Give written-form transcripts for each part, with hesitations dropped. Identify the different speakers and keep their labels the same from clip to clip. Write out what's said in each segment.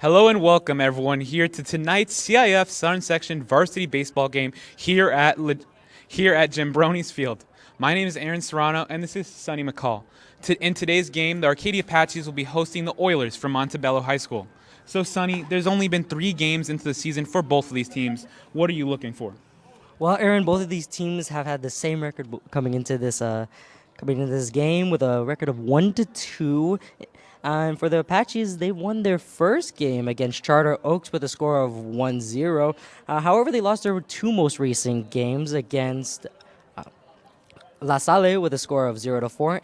Speaker 1: Hello and welcome everyone here to tonight's CIF Southern Section varsity baseball game here at Jimbroni's Field. My name is Aaron Serrano and this is Sonny Macall. In today's game, the Arcadia Apaches will be hosting the Oilers from Montebello High School. So Sonny, there's only been 3 games into the season for both of these teams. What are you looking for?
Speaker 2: Well, Aaron, both of these teams have had the same record coming into this game with a record of 1-2. And for the Apaches, they won their first game against Charter Oaks with a score of 1-0. However, they lost their 2 most recent games against La Salle with a score of 0-4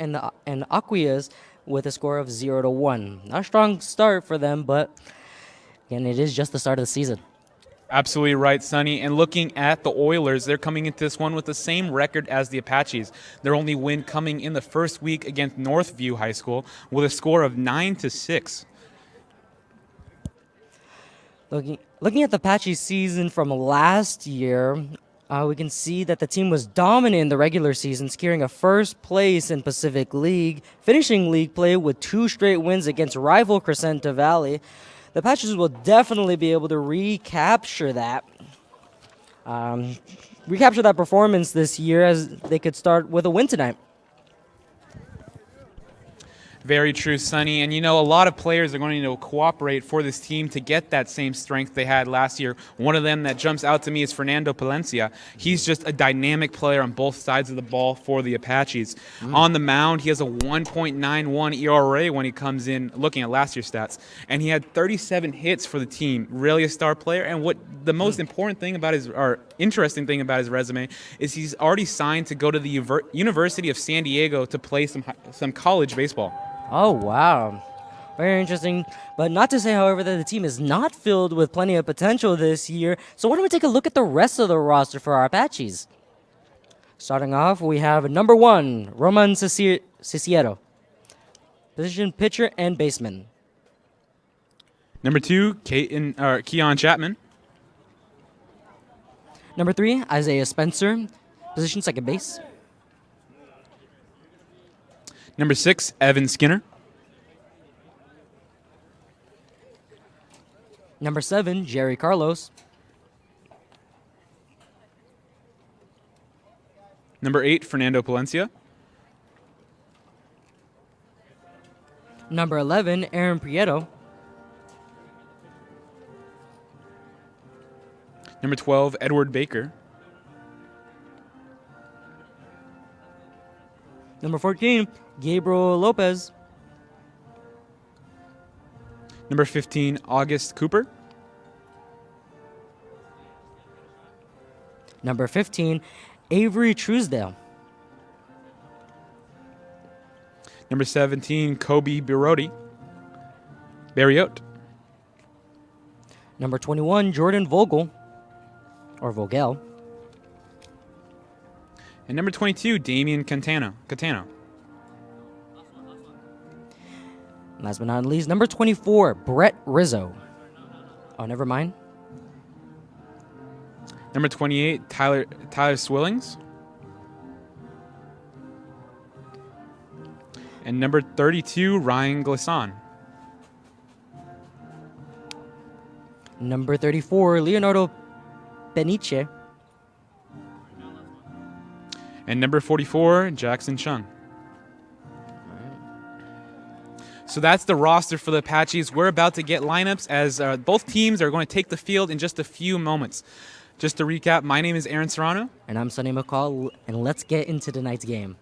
Speaker 2: and Aquias with a score of 0-1. Not a strong start for them, but again, it is just the start of the season.
Speaker 1: Absolutely right, Sonny. And looking at the Oilers, they're coming into this one with the same record as the Apaches. Their only win coming in the first week against Northview High School with a score of 9-6.
Speaker 2: Looking at the Apaches season from last year, we can see that the team was dominant in the regular season, securing a first place in Pacific League, finishing league play with 2 straight wins against rival Crescenta Valley. The Apaches will definitely be able to recapture that performance this year, as they could start with a win tonight.
Speaker 1: Very true, Sonny. And, a lot of players are going to cooperate for this team to get that same strength they had last year. One of them that jumps out to me is Fernando Palencia. He's just a dynamic player on both sides of the ball for the Apaches. On the mound, he has a 1.91 ERA when he comes in, looking at last year's stats. And he had 37 hits for the team. Really a star player. And what the most important thing about interesting thing about his resume is he's already signed to go to the University of San Diego to play some college baseball.
Speaker 2: Oh, wow. Very interesting. But not to say, however, that the team is not filled with plenty of potential this year. So why don't we take a look at the rest of the roster for our Apaches? Starting off, we have number 1, Roman Ciciero, position pitcher and baseman.
Speaker 1: Number 2, Keon Chapman.
Speaker 2: Number 3, Isaiah Spencer, position second base.
Speaker 1: Number 6, Evan Skinner.
Speaker 2: Number 7, Jerry Carlos.
Speaker 1: Number 8, Fernando Palencia.
Speaker 2: Number 11, Aaron Prieto.
Speaker 1: Number 12, Edward Baker.
Speaker 2: Number 14, Gabriel Lopez.
Speaker 1: Number 15, August Cooper.
Speaker 2: Number 15, Avery Truesdale.
Speaker 1: Number 17, Kobe Barriote.
Speaker 2: Number 21, Jordan Vogel, or Vogel.
Speaker 1: And number 22, Damian Catano.
Speaker 2: Last but not least, number 24, Brett Rizzo. Oh, never mind.
Speaker 1: Number 28, Tyler Swillings. And number 32, Ryan Glisson.
Speaker 2: Number 34, Leonardo Peniche.
Speaker 1: And number 44, Jackson Chung. So that's the roster for the Apaches. We're about to get lineups as both teams are going to take the field in just a few moments. Just to recap, my name is Aaron Serrano.
Speaker 2: And I'm Sonny Macall, and let's get into tonight's game.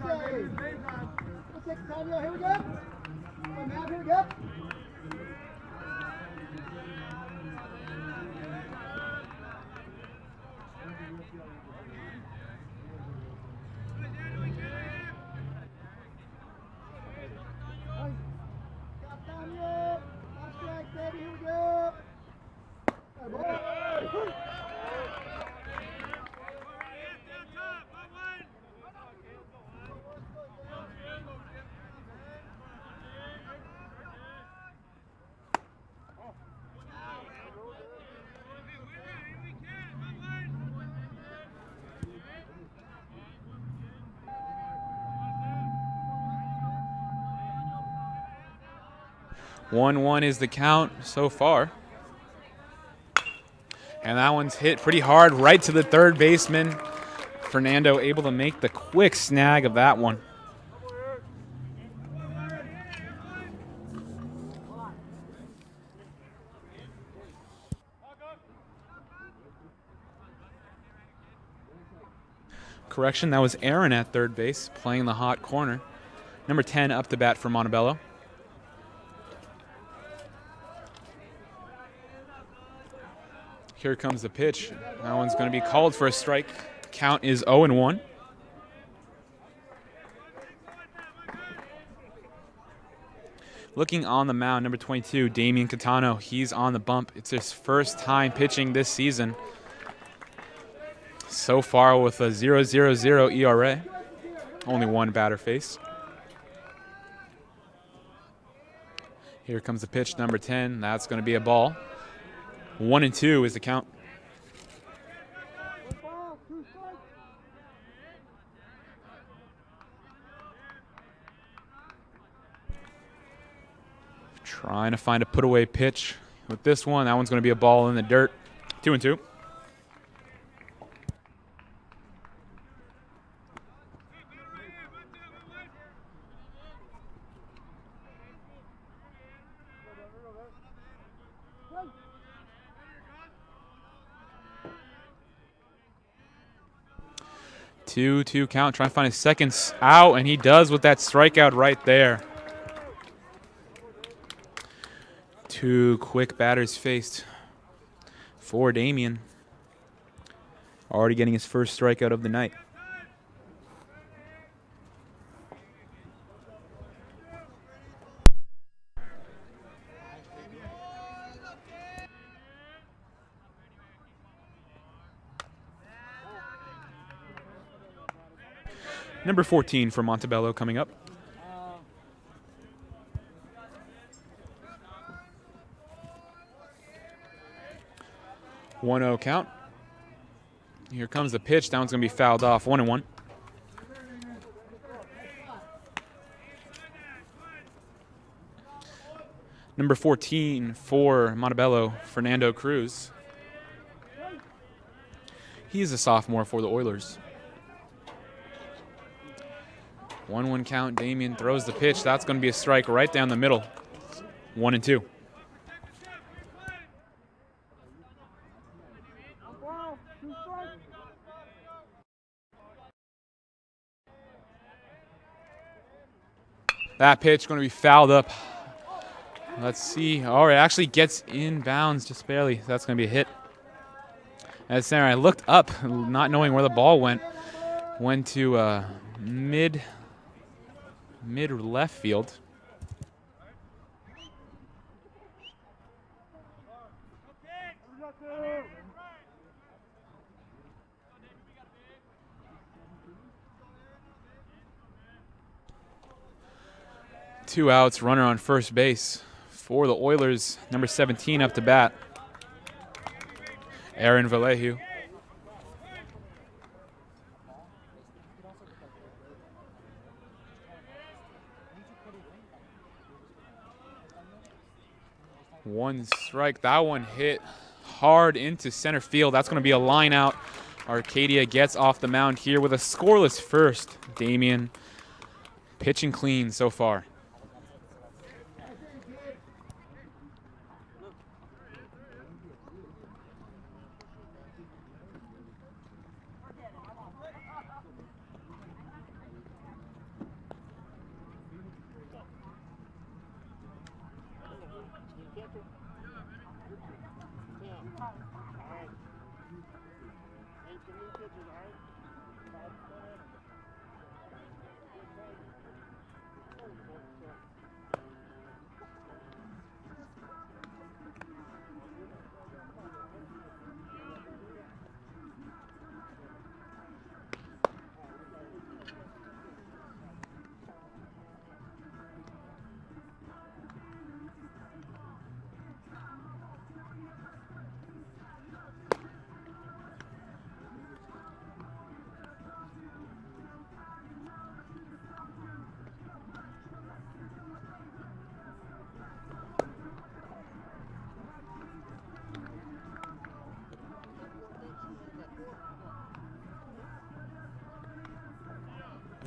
Speaker 3: Here we go. Here we go.
Speaker 1: One is the count so far. And that one's hit pretty hard right to the third baseman. Fernando able to make the quick snag of that one. Correction, that was Aaron at third base playing the hot corner. Number 10 up to bat for Montebello. Here comes the pitch. That one's going to be called for a strike. Count is 0-1. Looking on the mound, number 22, Damian Catano. He's on the bump. It's his first time pitching this season. So far with a 0.00 ERA. Only one batter faced. Here comes the pitch, number 10. That's going to be a ball. 1-2 is the count. Trying to find a put-away pitch with this one. That one's going to be a ball in the dirt. 2-2. Two count, trying to find his second out, and he does with that strikeout right there. Two quick batters faced for Damian. Already getting his first strikeout of the night. Number 14 for Montebello coming up. One-0 count. Here comes the pitch. That one's going to be fouled off. 1-1. Number 14 for Montebello, Fernando Cruz. He is a sophomore for the Oilers. 1-1 count. Damian throws the pitch. That's going to be a strike right down the middle. 1-2. That pitch going to be fouled up. Let's see. Oh, it actually gets in bounds just barely. That's going to be a hit. As center, I looked up, not knowing where the ball went. Went to mid left field. Two outs, runner on first base for the Oilers. Number 17 up to bat, Aaron Vallejo. One strike. That one hit hard into center field. That's going to be a line out. Arcadia gets off the mound here with a scoreless first. Damian pitching clean so far.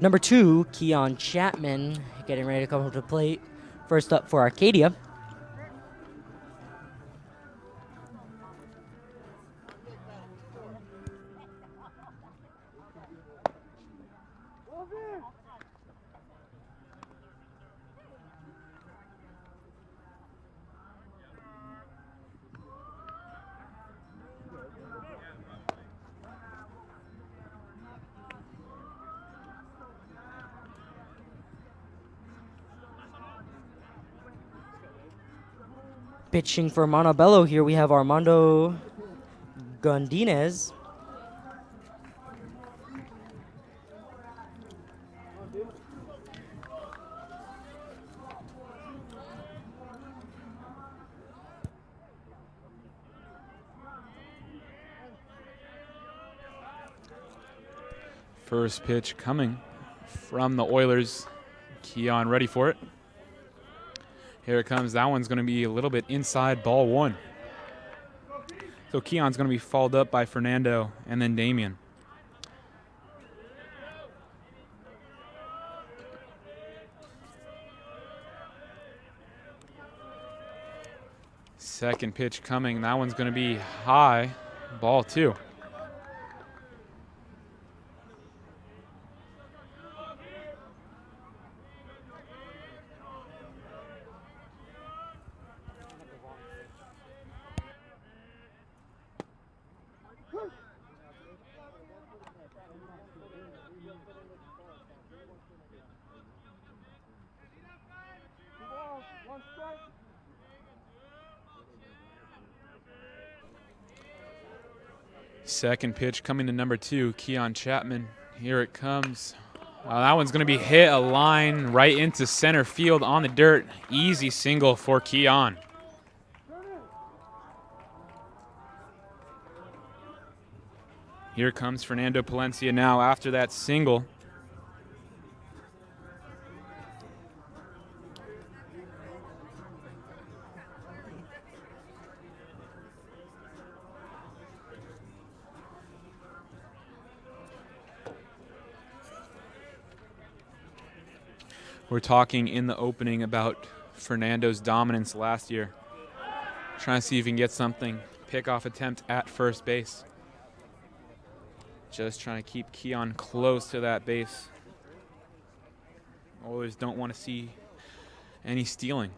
Speaker 2: Number 2, Keon Chapman, getting ready to come up to the plate. First up for Arcadia. Pitching for Montebello here, we have Armando Gondinez.
Speaker 1: First pitch coming from the Oilers. Keon ready for it. Here it comes. That one's going to be a little bit inside, ball 1. So Keon's going to be fouled up by Fernando and then Damien. Second pitch coming. That one's going to be high, ball 2. Second pitch coming to number 2, Keon Chapman. Here it comes. That one's going to be hit a line right into center field on the dirt. Easy single for Keon. Here comes Fernando Palencia now after that single. We're talking in the opening about Fernando's dominance last year. Trying to see if he can get something. Pickoff attempt at first base. Just trying to keep Keon close to that base. Oilers don't want to see any stealing.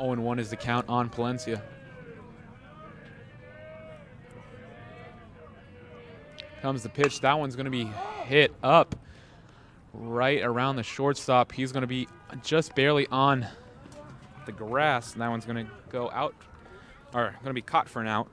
Speaker 1: Oh, and 1 is the count on Palencia. Comes the pitch. That one's going to be hit up right around the shortstop. He's going to be just barely on the grass. And that one's going to go out, or going to be caught for an out.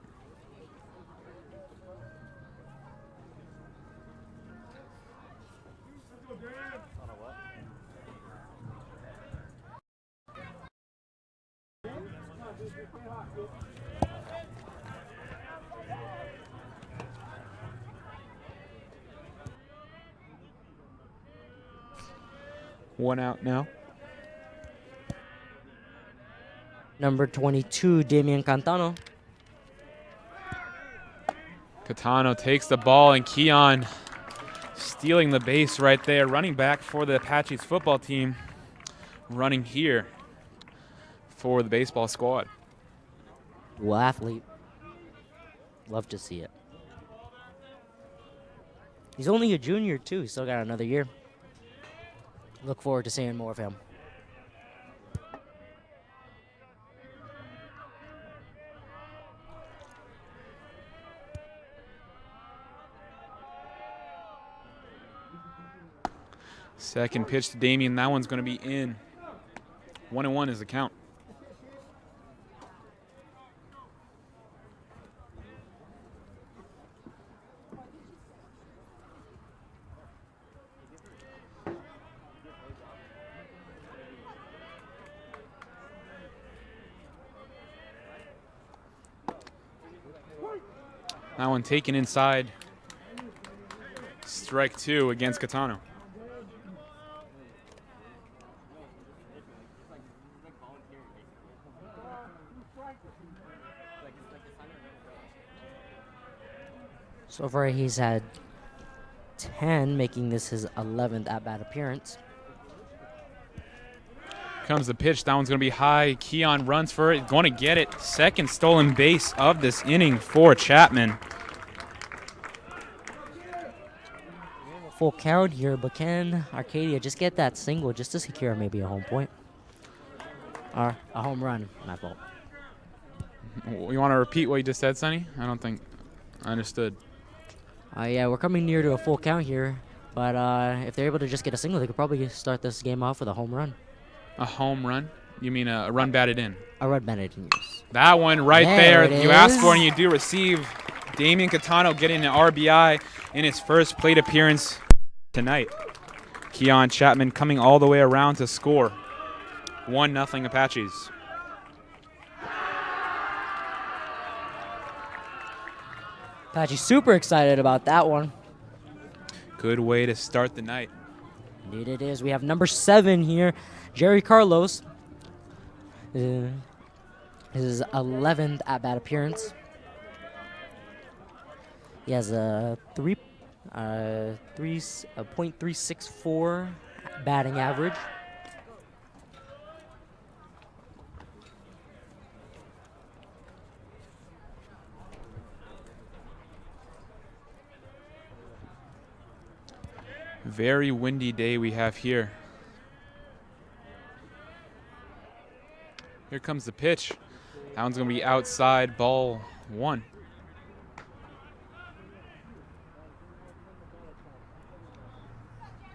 Speaker 1: One out now.
Speaker 2: Number 22, Damian Cantano.
Speaker 1: Catano takes the ball, and Keon stealing the base right there. Running back for the Apaches football team. Running here for the baseball squad.
Speaker 2: Well, athlete. Love to see it. He's only a junior, too. He's still got another year. Look forward to seeing more of him.
Speaker 1: Second pitch to Damien. That one's going to be in. 1-1 is the count. That one taken inside. Strike 2 against Catano.
Speaker 2: So far, he's had 10, making this his 11th at-bat appearance.
Speaker 1: Comes the pitch. That one's going to be high. Keon runs for it. Going to get it. Second stolen base of this inning for Chapman.
Speaker 2: Full count here, but can Arcadia just get that single just to secure maybe a home point? Or a home run, my fault.
Speaker 1: You want to repeat what you just said, Sonny? I don't think I understood.
Speaker 2: Yeah, we're coming near to a full count here, but if they're able to just get a single, they could probably start this game off with a home run.
Speaker 1: A home run? You mean a run batted in?
Speaker 2: A run batted in, yes.
Speaker 1: That one right
Speaker 2: There
Speaker 1: there.
Speaker 2: it
Speaker 1: You asked
Speaker 2: is.
Speaker 1: for and you do receive. Damian Catano getting an RBI in his first plate appearance tonight. Keon Chapman coming all the way around to score. 1-0 Apaches.
Speaker 2: Apache super excited about that one.
Speaker 1: Good way to start the night.
Speaker 2: Indeed it is. We have number 7 here, Jerry Carlos. His 11th at-bat appearance. He has a 3.364 batting average.
Speaker 1: Very windy day we have here. Here comes the pitch. That one's going to be outside, ball 1.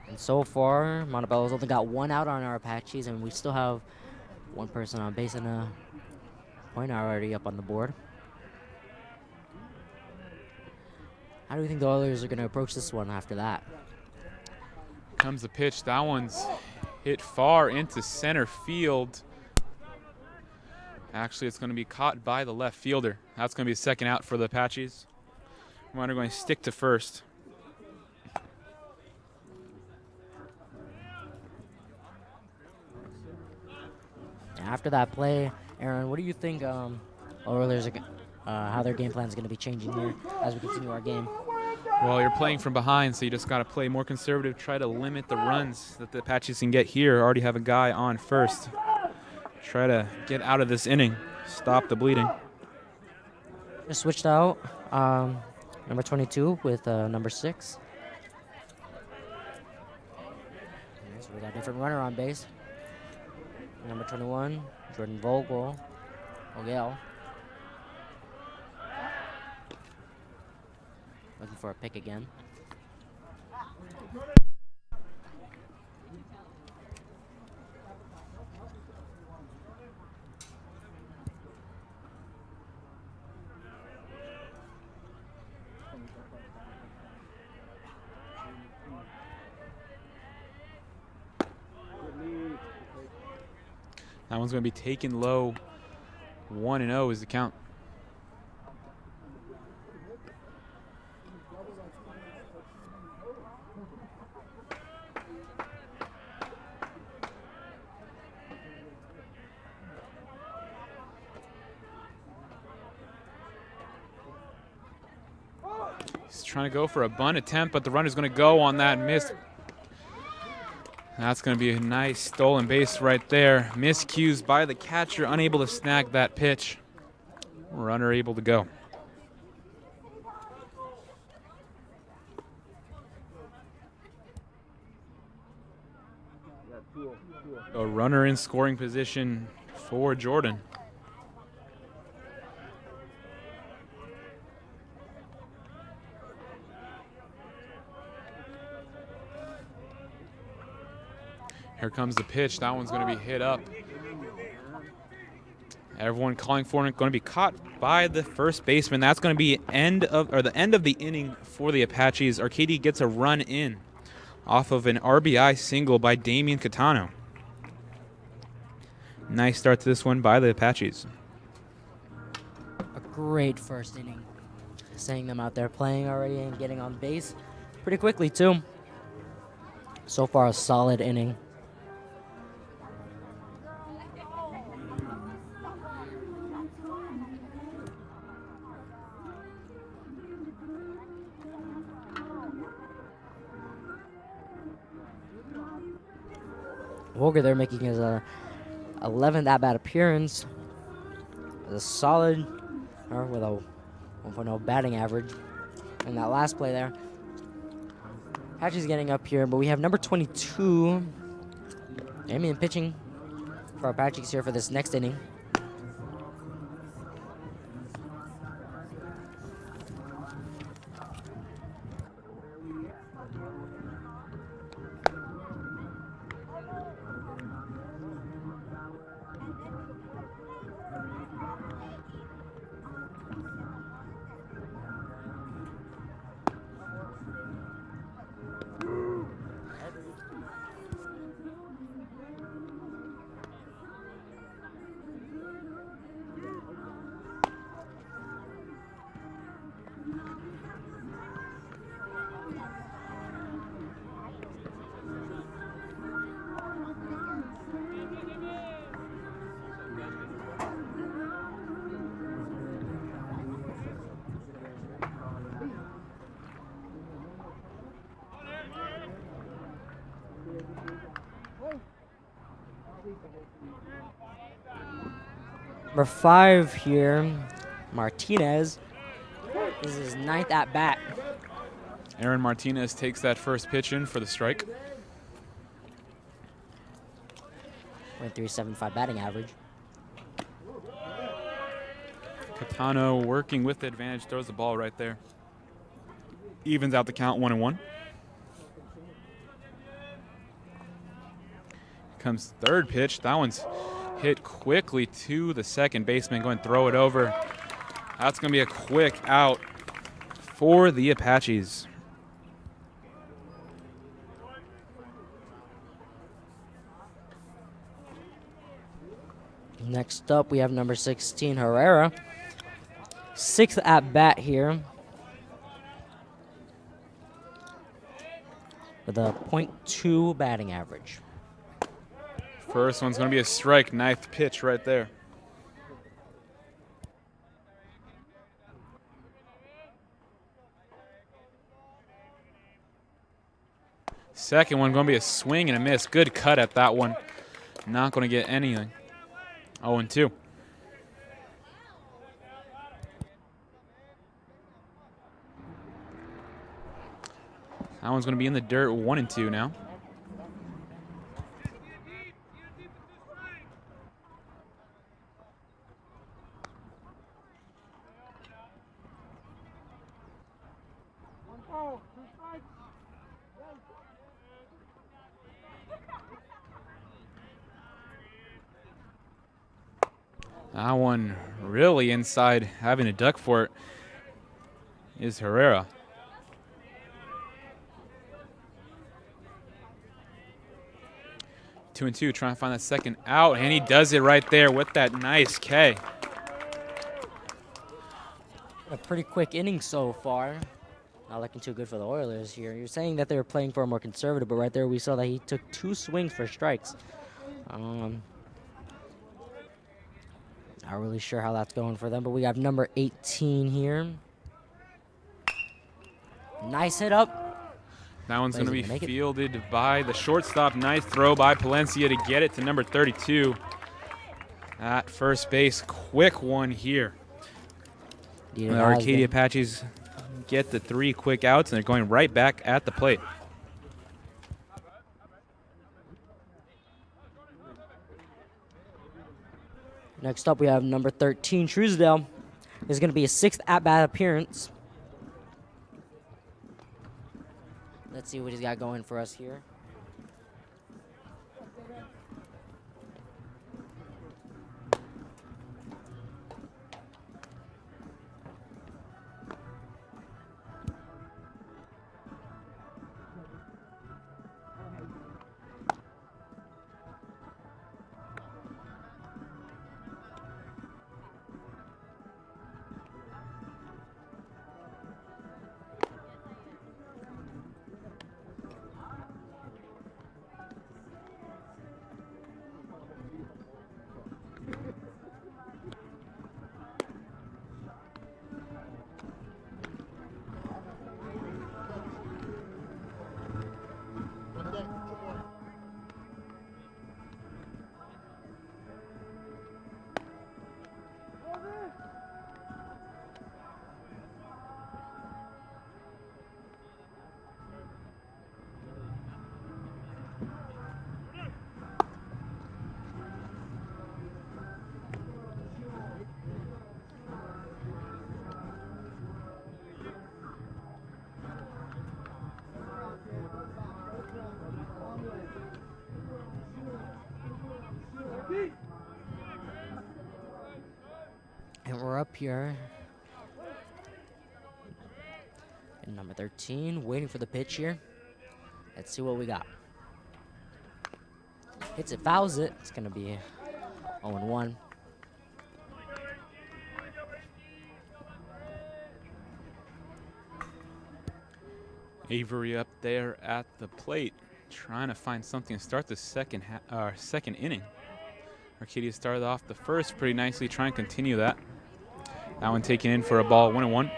Speaker 2: And so far, Montebello's only got 1 out on our Apaches, and we still have 1 person on base and a point already up on the board. How do you think the Oilers are going to approach this one after that?
Speaker 1: Comes the pitch. That one's hit far into center field. Actually, it's going to be caught by the left fielder. That's going to be a second out for the Apaches. Runner going to stick to first.
Speaker 2: After that play, Aaron, what do you think Oilers are how their game plan is going to be changing here as we continue our game?
Speaker 1: Well, you're playing from behind, so you just got to play more conservative, try to limit the runs that the Apaches can get here. Already have a guy on first. Try to get out of this inning, stop the bleeding.
Speaker 2: Just switched out number 22 with number 6. So we got a different runner on base. Number 21, Jordan Vogel. Looking for a pick again.
Speaker 1: That one's going to be taken low. 1-0 is the count. He's trying to go for a bunt attempt, but the runner's going to go on that miss. That's going to be a nice stolen base right there. Miscues by the catcher, unable to snag that pitch. Runner able to go. A runner in scoring position for Jordan. Here comes the pitch. That one's going to be hit up. Everyone calling for it. Going to be caught by the first baseman. That's going to be the end of the inning for the Apaches. Arcadia gets a run in off of an RBI single by Damian Catano. Nice start to this one by the Apaches.
Speaker 2: A great first inning. Seeing them out there playing already and getting on base pretty quickly too. So far, a solid inning. Walker there making his 11th at-bat appearance. With a solid, or with a 1.0 batting average. And that last play there. Patchy's getting up here, but we have number 22. Damien pitching for our Apaches here for this next inning. Number 5 here, Martinez. This is his 9th at bat.
Speaker 1: Aaron Martinez takes that first pitch in for the strike.
Speaker 2: 0.375 batting average.
Speaker 1: Catano working with the advantage, throws the ball right there. Evens out the count 1-1. Comes third pitch. That one's hit quickly to the second baseman. Going to throw it over. That's going to be a quick out for the Apaches.
Speaker 2: Next up, we have number 16, Herrera. 6th at bat here. With a .2 batting average.
Speaker 1: First one's going to be a strike. Ninth pitch right there. Second one going to be a swing and a miss. Good cut at that one. Not going to get anything. 0-2. That one's going to be in the dirt. 1-2 now. That one really inside, having a duck for it, is Herrera. Two and two, trying to find that second out, and he does it right there with that nice K.
Speaker 2: A pretty quick inning so far. Not looking too good for the Oilers here. You're saying that they were playing for a more conservative, but right there we saw that he took 2 swings for strikes. Not really sure how that's going for them, but we have number 18 here. Nice hit up.
Speaker 1: That one's going to be fielded by the shortstop. Nice throw by Palencia to get it to number 32 at first base. Quick one here. The Arcadia Apaches get the 3 quick outs, and they're going right back at the plate.
Speaker 2: Next up, we have number 13, Truesdale. This is going to be a 6th at-bat appearance. Let's see what he's got going for us here. here. And number 13, waiting for the pitch here. Let's see what we got. Hits it, fouls it. It's going to be 0-1.
Speaker 1: Avery up there at the plate, trying to find something to start the second inning. Arcadia started off the first pretty nicely, trying to continue that. That one taken in for a ball, 1-1.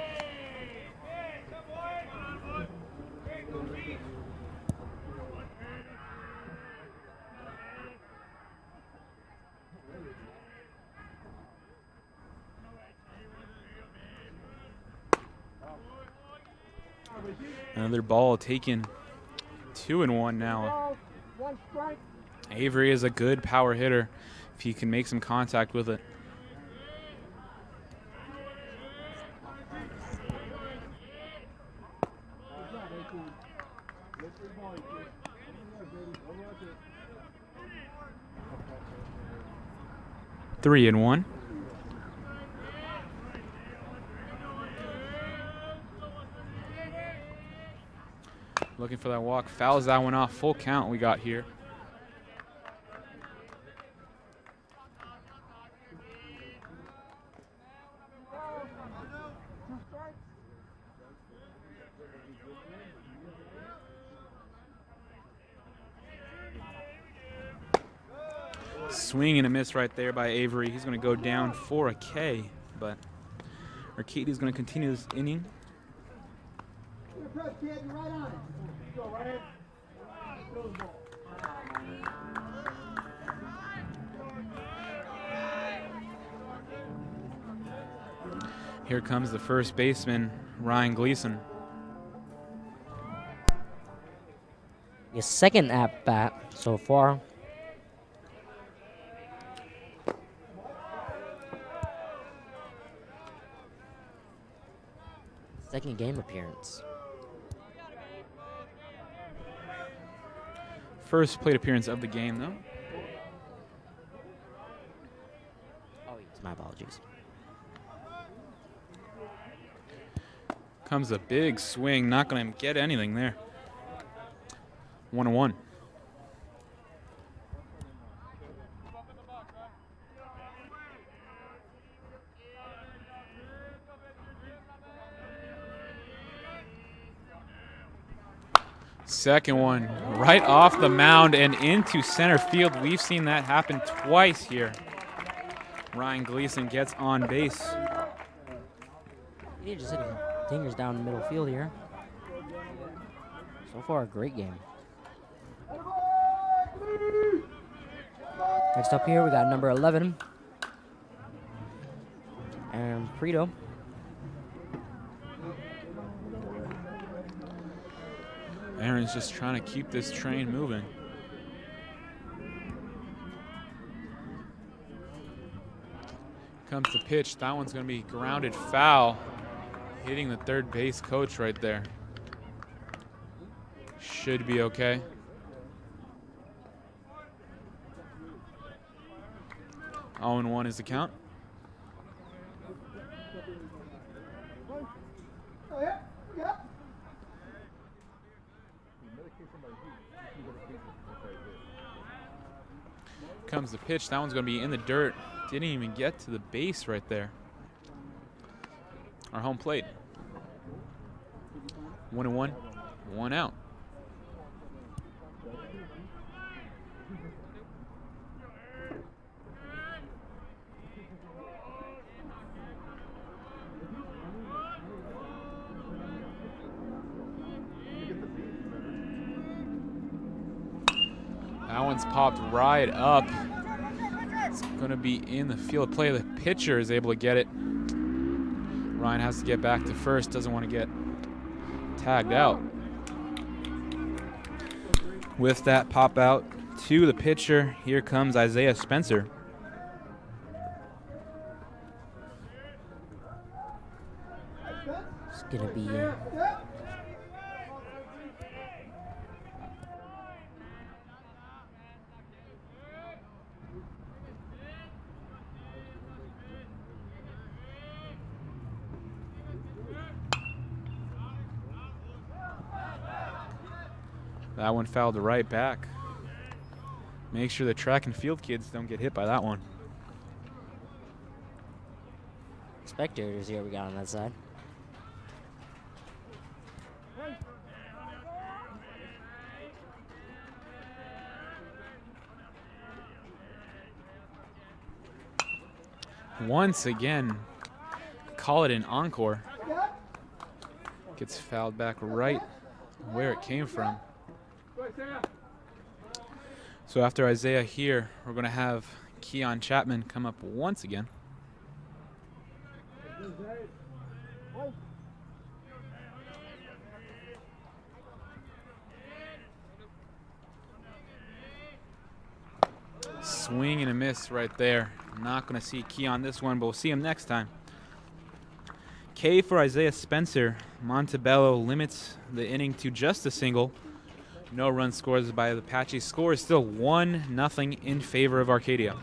Speaker 1: Another ball taken, 2-1 now. Avery is a good power hitter if he can make some contact with it. Three and one. Looking for that walk, fouls that one off. Full count we got here. Swing and a miss right there by Avery. He's going to go down for a K, but Arcadia is going to continue this inning. Here comes the first baseman, Ryan Gleason.
Speaker 2: His second at bat so far. Second game appearance.
Speaker 1: First plate appearance of the game, though.
Speaker 2: Oh, yes, my apologies.
Speaker 1: Comes a big swing, not going to get anything there. 1-1. Second one, right off the mound and into center field. We've seen that happen twice here. Ryan Gleason gets on base.
Speaker 2: He just hit dingers down the middle field here. So far, a great game. Next up here, we got number 11. And Prito.
Speaker 1: Aaron's just trying to keep this train moving. Comes the pitch. That one's going to be grounded foul. Hitting the third base coach right there. Should be okay. Oh, and 1 is the count. Comes the pitch. That one's going to be in the dirt. Didn't even get to the base right there. Our home plate. 1-1, 1 out. That one's popped right up. It's going to be in the field of play. The pitcher is able to get it. Ryan has to get back to first. Doesn't want to get tagged out. With that pop out to the pitcher, here comes Isaiah Spencer.
Speaker 2: It's going to be...
Speaker 1: That one fouled right back. Make sure the track and field kids don't get hit by that one.
Speaker 2: Spectators here we got on that side.
Speaker 1: Once again, call it an encore. Gets fouled back right where it came from. So after Isaiah here, we're going to have Keon Chapman come up once again. Swing and a miss right there. Not going to see Keon this one, but we'll see him next time. K for Isaiah Spencer. Montebello limits the inning to just a single. No run scores by the Apaches. Score is still 1-0 in favor of Arcadia.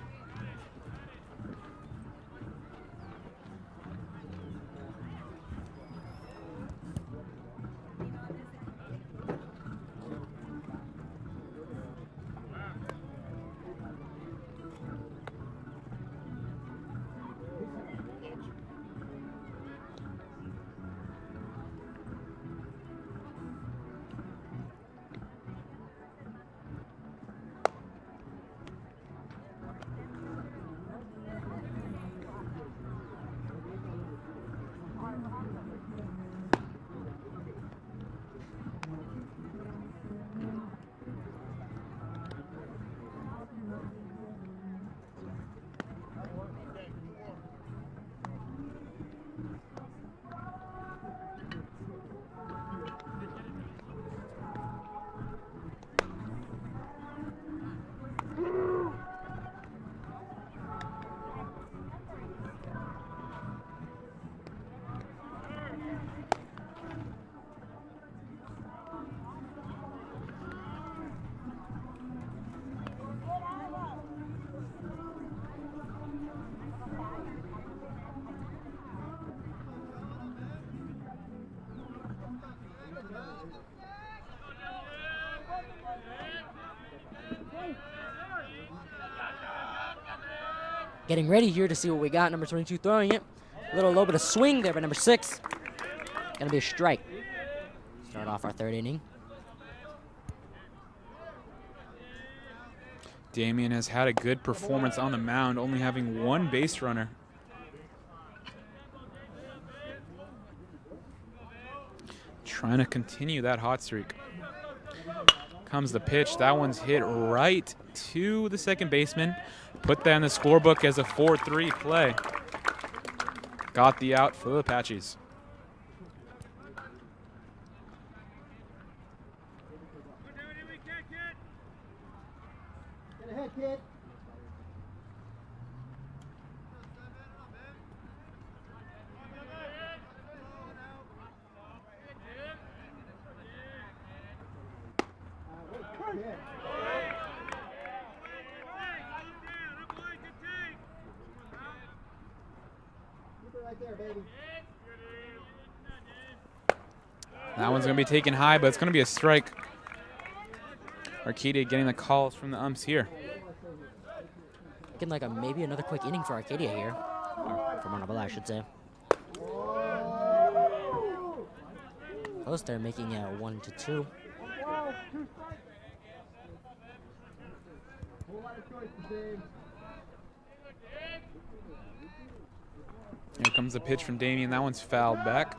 Speaker 2: Getting ready here to see what we got. Number 22 throwing it. A little low bit of swing there by number 6. Gonna be a strike. Start off our third inning.
Speaker 1: Damian has had a good performance on the mound, only having one base runner. Trying to continue that hot streak. Comes the pitch. That one's hit right to the second baseman. Put that in the scorebook as a 4-3 play. Got the out for the Apaches.
Speaker 3: Get ahead, kid. Right there, baby.
Speaker 1: That one's going to be taken high, but it's going to be a strike. Arcadia getting the calls from the umps here.
Speaker 2: Looking like maybe another quick inning for Arcadia here. Or for Montebello, I should say. Close there, making it 1-2.
Speaker 1: Here comes the pitch from Damian. That one's fouled back.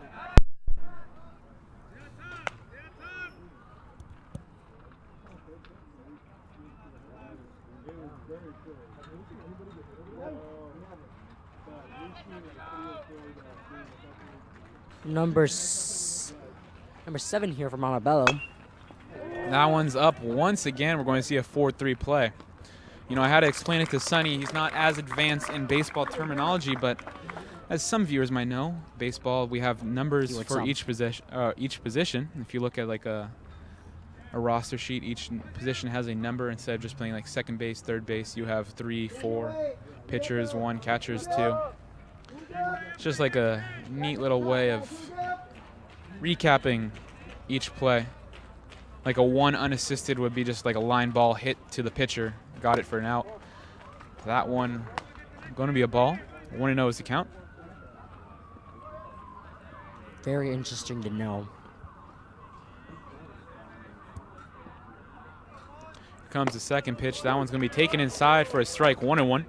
Speaker 2: Number 7 here for Montebello.
Speaker 1: That one's up once again. We're going to see a 4-3 play. You know, I had to explain it to Sonny. He's not as advanced in baseball terminology, but as some viewers might know, baseball, we have numbers for each position. If you look at like a roster sheet, each position has a number. Instead of just playing like second base, third base, you have 3, 4 pitchers, 1 catchers, 2. It's just like a neat little way of recapping each play. Like a 1 unassisted would be just like a line ball hit to the pitcher. Got it for an out. That one going to be a ball. 1-0 is the count.
Speaker 2: Very interesting to know.
Speaker 1: Here comes the second pitch. That one's going to be taken inside for a strike. 1-1.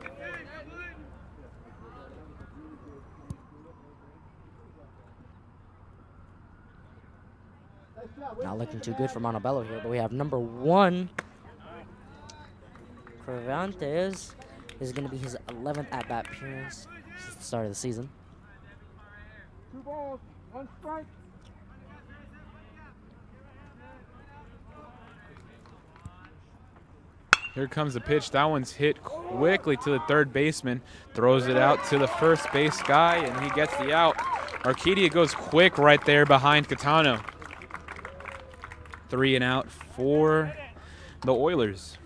Speaker 2: Not looking too good for Montebello here, but we have number 1. Cervantes is going to be his 11th at-bat appearance since the start of the season.
Speaker 3: 2 balls, 1 strike.
Speaker 1: Here comes the pitch. That one's hit quickly to the third baseman. Throws it out to the first base guy, and he gets the out. Arcadia goes quick right there behind Catano. 3 and out for the Oilers.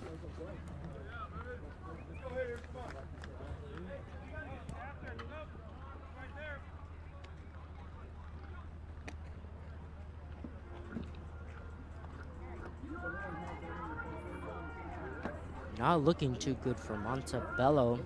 Speaker 2: Not looking too good for Montebello.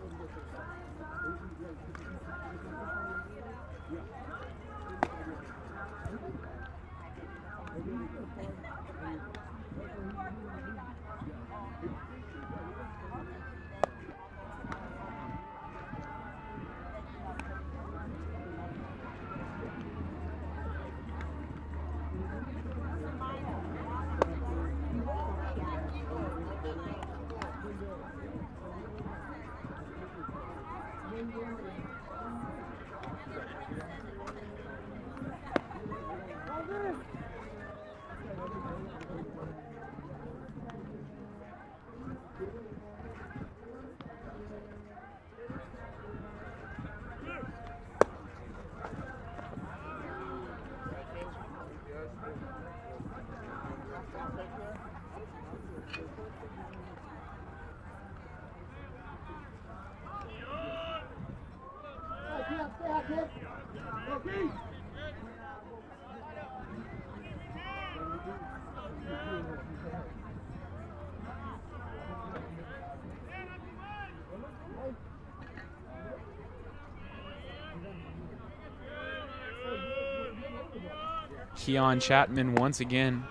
Speaker 1: Keon Chapman once again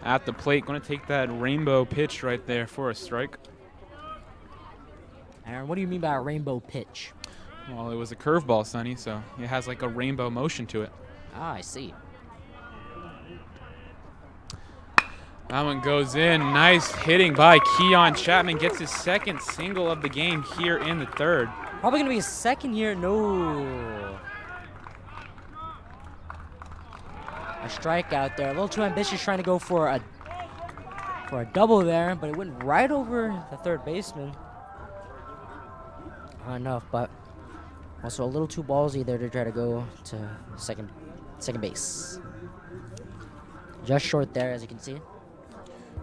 Speaker 1: at the plate. Going to take that rainbow pitch right there for a strike.
Speaker 2: Aaron, what do you mean by a rainbow pitch?
Speaker 1: Well, it was a curveball, Sonny, so it has like a rainbow motion to it.
Speaker 2: Ah, I see.
Speaker 1: That one goes in. Nice hitting by Keon Chapman. Gets his second single of the game here in the third.
Speaker 2: Probably going to be his second here. No. A strikeout there. A little too ambitious trying to go for a double there, but it went right over the third baseman. Not enough, but also a little too ballsy there to try to go to second base. Just short there, as you can see.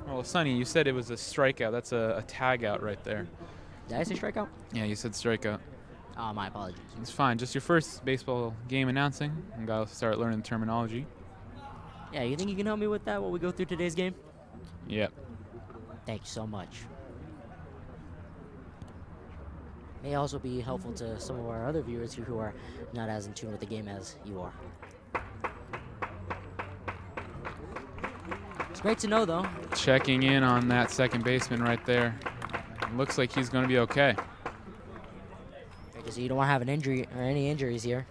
Speaker 1: Well, Sonny, you said it was a strikeout. That's a tag out right there.
Speaker 2: Did I say strikeout?
Speaker 1: Yeah, you said strikeout.
Speaker 2: Oh, my apologies.
Speaker 1: It's fine. Just your first baseball game announcing. You got to start learning the terminology.
Speaker 2: Yeah, you think you can help me with that while we go through today's game?
Speaker 1: Yep.
Speaker 2: Thank you so much. May also be helpful to some of our other viewers who are not as in tune with the game as you are. It's great to know, though.
Speaker 1: Checking in on that second baseman right there. Looks like he's going to be okay.
Speaker 2: Because you don't want to have an injury or any injuries here.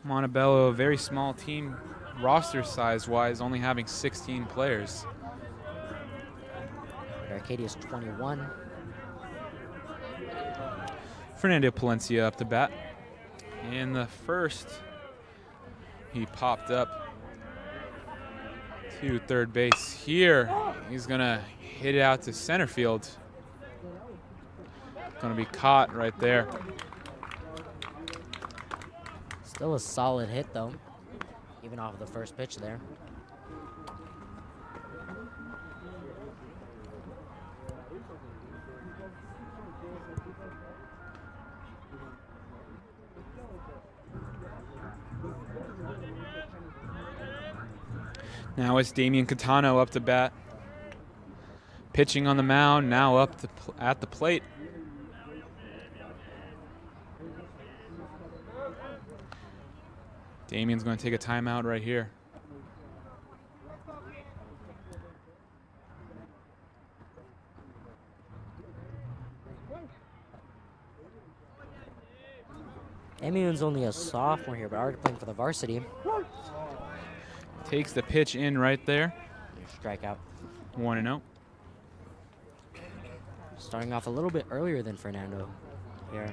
Speaker 1: Montebello, a very small team, roster size-wise, only having 16 players.
Speaker 2: Arcadia's 21.
Speaker 1: Fernando Palencia up to bat. In the first, he popped up to third base. Here, he's going to hit it out to center field. Going to be caught right there.
Speaker 2: Still a solid hit, though, even off of the first pitch there.
Speaker 1: Now it's Damian Catano up to bat. Pitching on the mound, now up at the plate. Damian's going to take a timeout right here.
Speaker 2: Damian's only a sophomore here, but already playing for the varsity.
Speaker 1: Takes the pitch in right there.
Speaker 2: Strikeout.
Speaker 1: 1-0.
Speaker 2: Starting off a little bit earlier than Fernando here.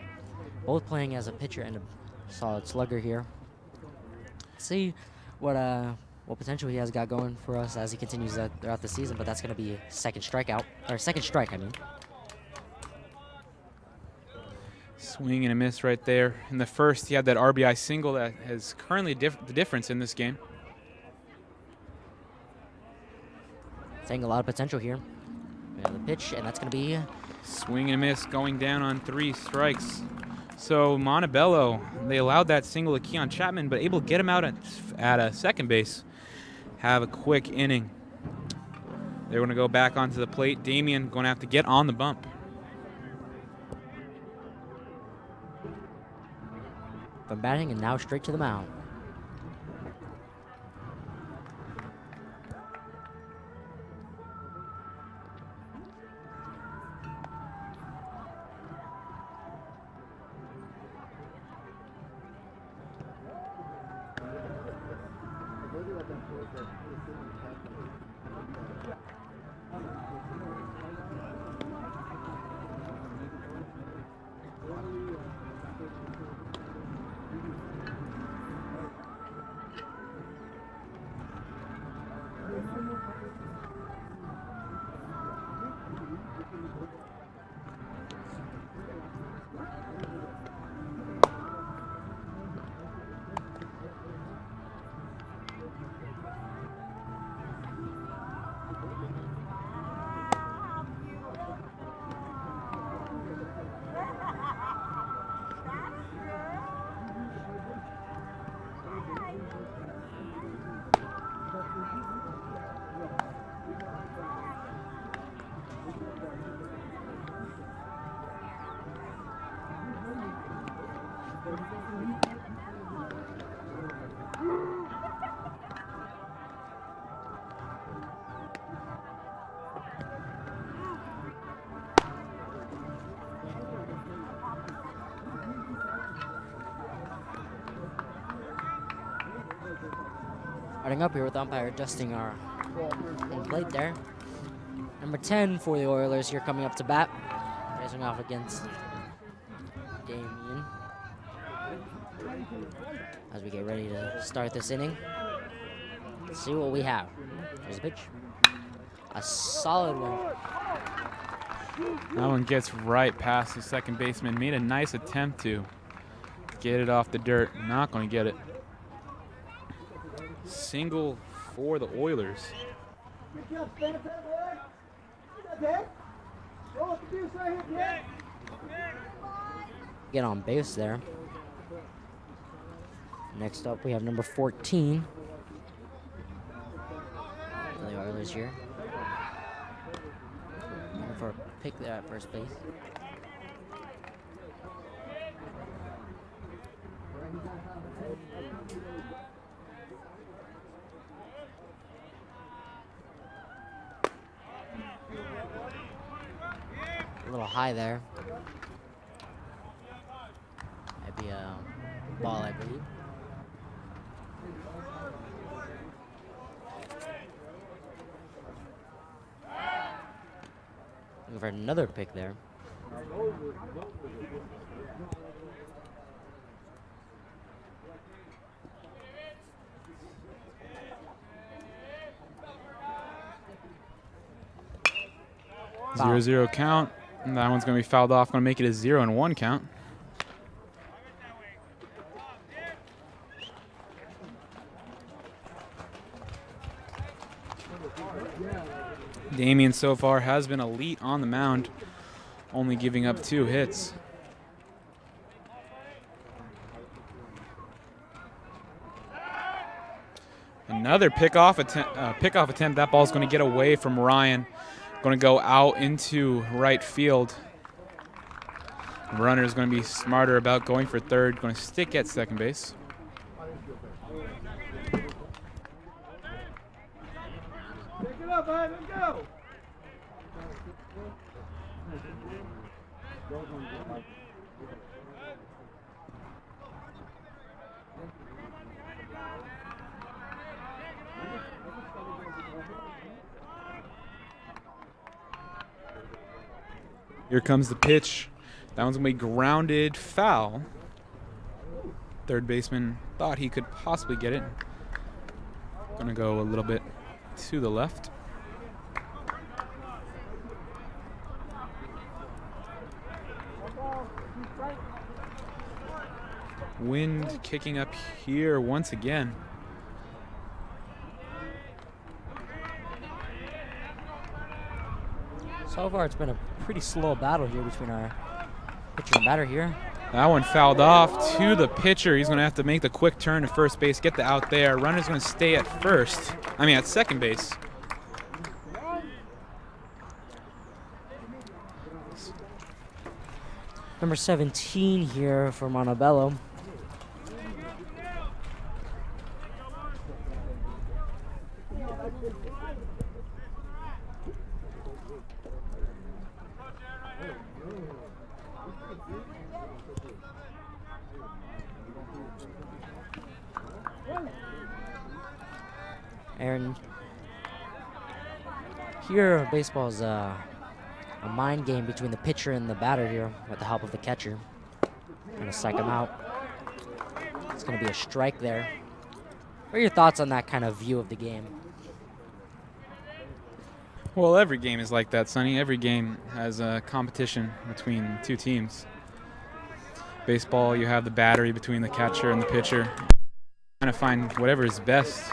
Speaker 2: Both playing as a pitcher and a solid slugger here. See what potential he has got going for us as he continues throughout the season, but that's going to be second strike, I mean.
Speaker 1: Swing and a miss right there. In the first, he had that RBI single that is currently the difference in this game.
Speaker 2: Seeing a lot of potential here. We have the pitch, and that's going to be...
Speaker 1: Swing and a miss, going down on 3 strikes. So Montebello, they allowed that single to Keon Chapman, but able to get him out at a second base. Have a quick inning. They're going to go back onto the plate. Damian going to have to get on the bump.
Speaker 2: From batting and now straight to the mound. Starting up here with the umpire adjusting our home plate there. Number 10 for the Oilers here coming up to bat. Facing off against Damian. As we get ready to start this inning. Let's see what we have. There's a pitch. A solid one.
Speaker 1: That one gets right past the second baseman. Made a nice attempt to get it off the dirt. Not going to get it. Single for the Oilers.
Speaker 2: Get on base there. Next up, we have number 14 for the Oilers here. Looking for a pick there at first base. A little high there. Might be a ball, I believe. Looking for another pick there.
Speaker 1: Foul. 0-0 count. And that one's going to be fouled off. Going to make it a 0-1 count. Damian so far has been elite on the mound, only giving up 2 hits. Another pickoff attempt. That ball's going to get away from Ryan. Going to go out into right field. Runner is going to be smarter about going for third. Going to stick at second base.
Speaker 3: Pick it up, man. Let's go.
Speaker 1: Here comes the pitch. That one's going to be grounded foul. Third baseman thought he could possibly get it. Going to go a little bit to the left. Wind kicking up here once again.
Speaker 2: So far, it's been a pretty slow battle here between our pitcher and batter here.
Speaker 1: That one fouled off to the pitcher. He's going to have to make the quick turn to first base, get the out there. Runner's going to stay at at second base.
Speaker 2: Number 17 here for Montebello. Aaron, here baseball is a mind game between the pitcher and the batter here with the help of the catcher. Gonna psych him out. It's gonna be a strike there. What are your thoughts on that kind of view of the game?
Speaker 1: Well, every game is like that, Sonny. Every game has a competition between two teams. Baseball, you have the battery between the catcher and the pitcher. Trying to find whatever is best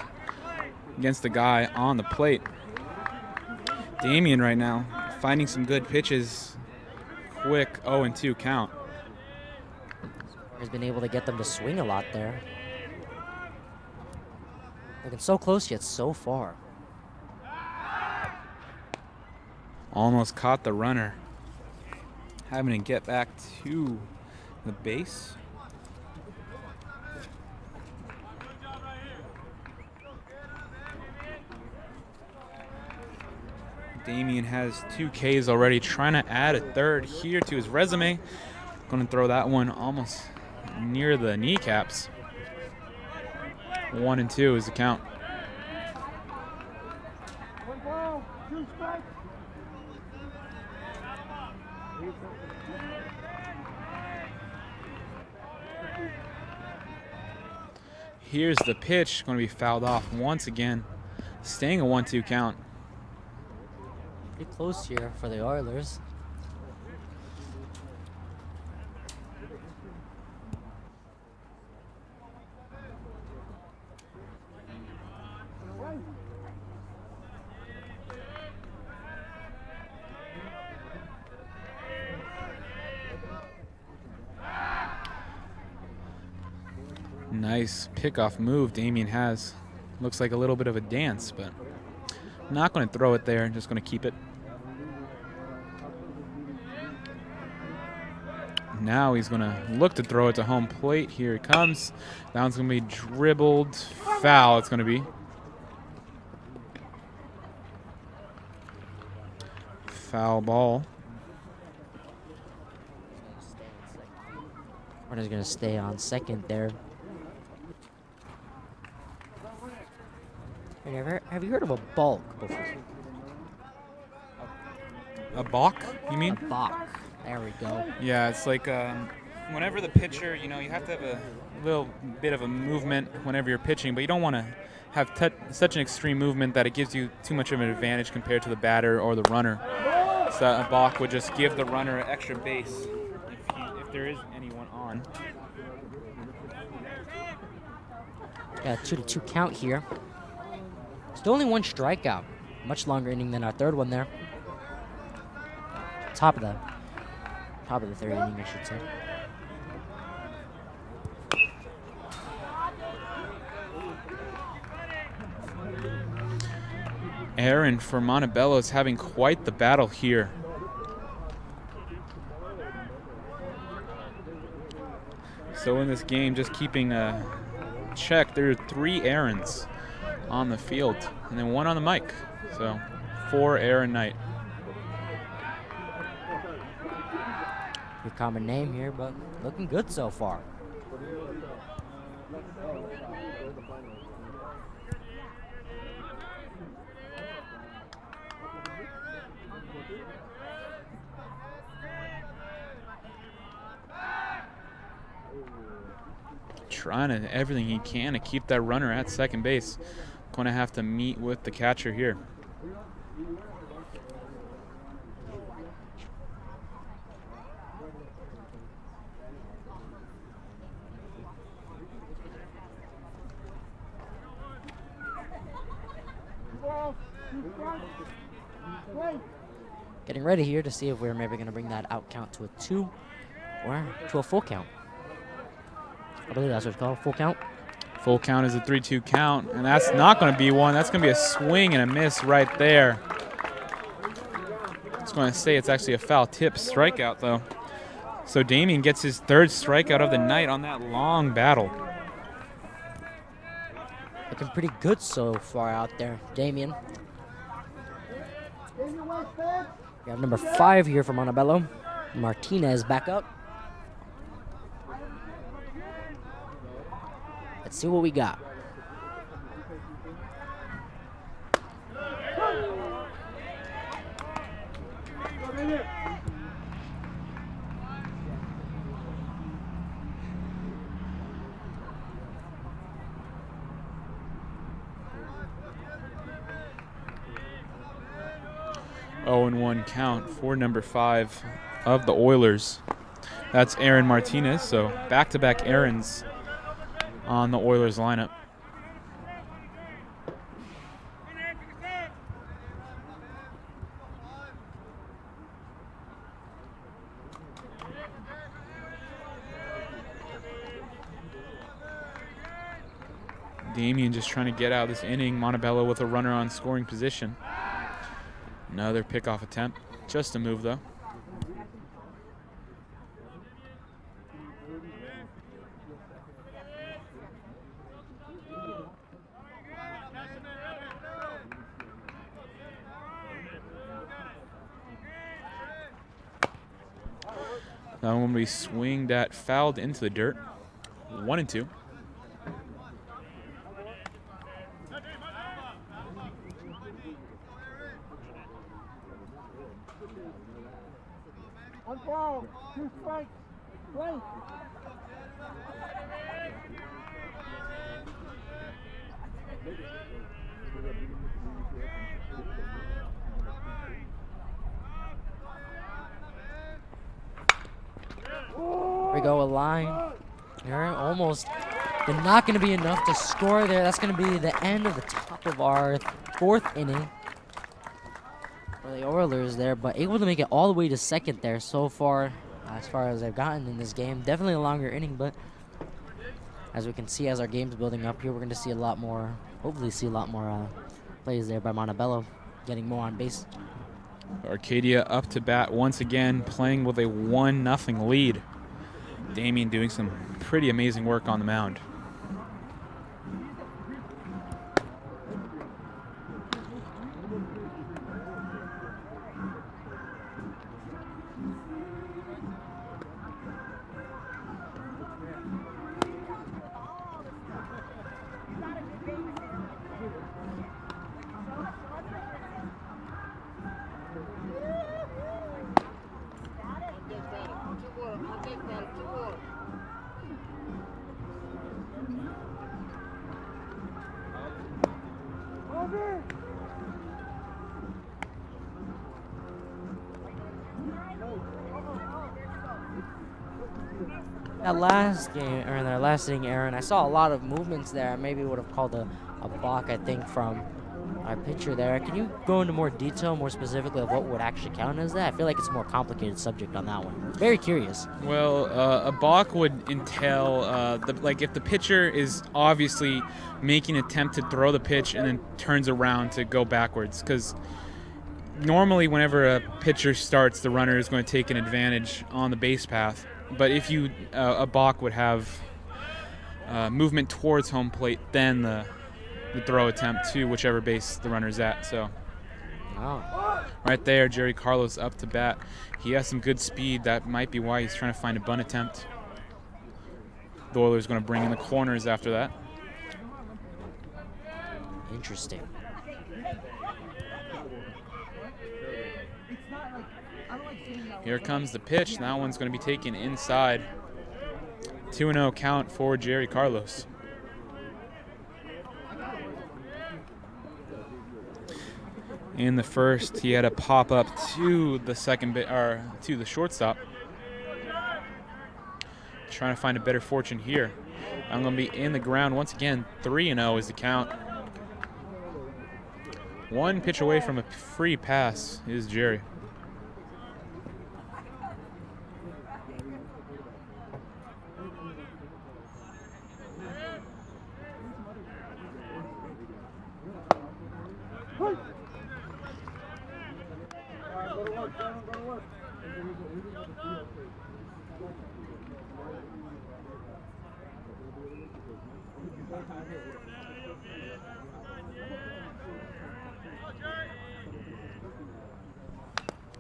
Speaker 1: against the guy on the plate. Damien right now finding some good pitches. Quick 0-2 count.
Speaker 2: Has been able to get them to swing a lot there. Looking so close yet so far.
Speaker 1: Almost caught the runner. Having to get back to the base. Damien has 2 Ks already, trying to add a third here to his resume. Going to throw that one almost near the kneecaps. 1-2 is the count.
Speaker 3: 1 ball, 2 strikes.
Speaker 1: Here's the pitch, going to be fouled off once again. Staying a 1-2 count.
Speaker 2: Pretty close here for the Oilers.
Speaker 1: Nice pickoff move Damien has. Looks like a little bit of a dance, but not going to throw it there, just going to keep it. Now he's going to look to throw it to home plate. Here it comes. That one's going to be dribbled. Foul it's going to be. Foul ball.
Speaker 2: Runner's going to stay on second there. Have you heard of a balk before?
Speaker 1: A balk, you mean?
Speaker 2: A balk. There we go.
Speaker 1: Yeah, it's like whenever the pitcher, you have to have a little bit of a movement whenever you're pitching, but you don't want to have such an extreme movement that it gives you too much of an advantage compared to the batter or the runner. So a balk would just give the runner an extra base if there is anyone on.
Speaker 2: Got a 2-2 count here. Still only 1 strikeout. Much longer inning than our third one there. Top of the third inning, I should say.
Speaker 1: Aaron for Montebello is having quite the battle here. So in this game, just keeping a check, there are 3 Aarons on the field and then 1 on the mic. So 4 Aaron Knight.
Speaker 2: Your common name here, but looking good so far.
Speaker 1: Trying to everything he can to keep that runner at second base. Going to have to meet with the catcher here.
Speaker 2: Getting ready here to see if we're maybe going to bring that out count to a 2 or to a full count. I believe that's what it's called, full count.
Speaker 1: Full count is a 3-2 count, and that's not going to be one. That's going to be a swing and a miss right there. I was going to say it's actually a foul tip strikeout, though. So Damien gets his 3rd strikeout of the night on that long battle.
Speaker 2: Looking pretty good so far out there, Damien. We have number 5 here for Montebello. Martinez back up. Let's see what we got.
Speaker 1: Oh, and 1 count for number 5 of the Oilers. That's Aaron Martinez, so back-to-back Aarons on the Oilers lineup. Damien just trying to get out of this inning. Montebello with a runner on scoring position. Another pickoff attempt. Just a move, though. That one will be swinged at, fouled into the dirt. 1-2.
Speaker 3: One ball, 2 strikes, play.
Speaker 2: Here we go, a line. Here, almost. But not going to be enough to score there. That's going to be the end of the top of our 4th inning for the Oilers there, but able to make it all the way to 2nd there so far, as far as they've gotten in this game. Definitely a longer inning, but as we can see, as our game's building up here, we're going to see a lot more, hopefully see a lot more plays there by Montebello, getting more on base.
Speaker 1: Arcadia up to bat once again, playing with a 1-0 lead. Damien doing some pretty amazing work on the mound.
Speaker 2: That last game, or in their last inning, Aaron, I saw a lot of movements there. I maybe would have called a balk, I think, from our pitcher there. Can you go into more detail, more specifically, of what would actually count as that? I feel like it's a more complicated subject on that one. Very curious.
Speaker 1: Well, a balk would entail, like if the pitcher is obviously making an attempt to throw the pitch and then turns around to go backwards. Because normally whenever a pitcher starts, the runner is going to take an advantage on the base path. But if you, a balk would have movement towards home plate, then the throw attempt to whichever base the runner's at. So right there, Jerry Carlos up to bat. He has some good speed. That might be why he's trying to find a bunt attempt. The Oilers going to bring in the corners after that.
Speaker 2: Interesting.
Speaker 1: Here comes the pitch. That one's going to be taken inside. 2-0 count for Jerry Carlos. In the first, he had a pop up to the to the shortstop. Trying to find a better fortune here. I'm going to be in the ground once again. 3-0 is the count. One pitch away from a free pass is Jerry.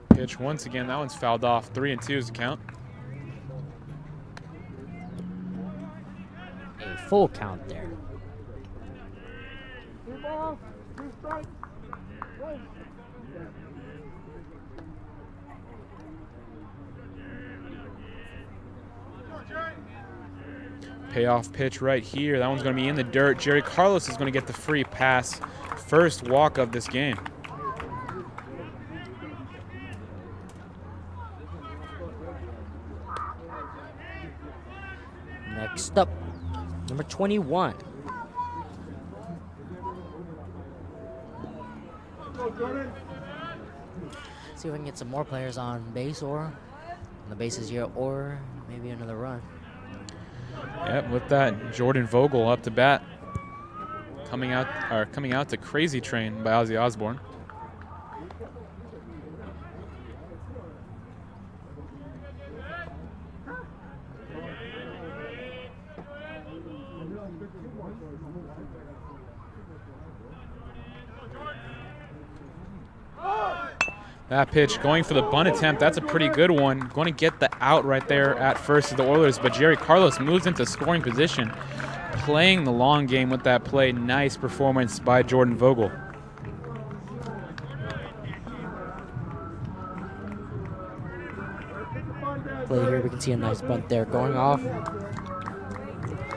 Speaker 1: Pitch once again. That one's fouled off. 3-2 is the count.
Speaker 2: A full count there.
Speaker 1: Payoff pitch right here. That one's going to be in the dirt. Jerry Carlos is going to get the free pass. First walk of this game.
Speaker 2: Next up, number 21. See if we can get some more players on base or on the bases here, or maybe another run.
Speaker 1: Yep, with that, Jordan Vogel up to bat. Coming out to Crazy Train by Ozzy Osbourne. That pitch going for the bunt attempt. That's a pretty good one. Going to get the out right there at first of the Oilers, but Jerry Carlos moves into scoring position, playing the long game with that play. Nice performance by Jordan Vogel.
Speaker 2: Play here, we can see a nice bunt there going off.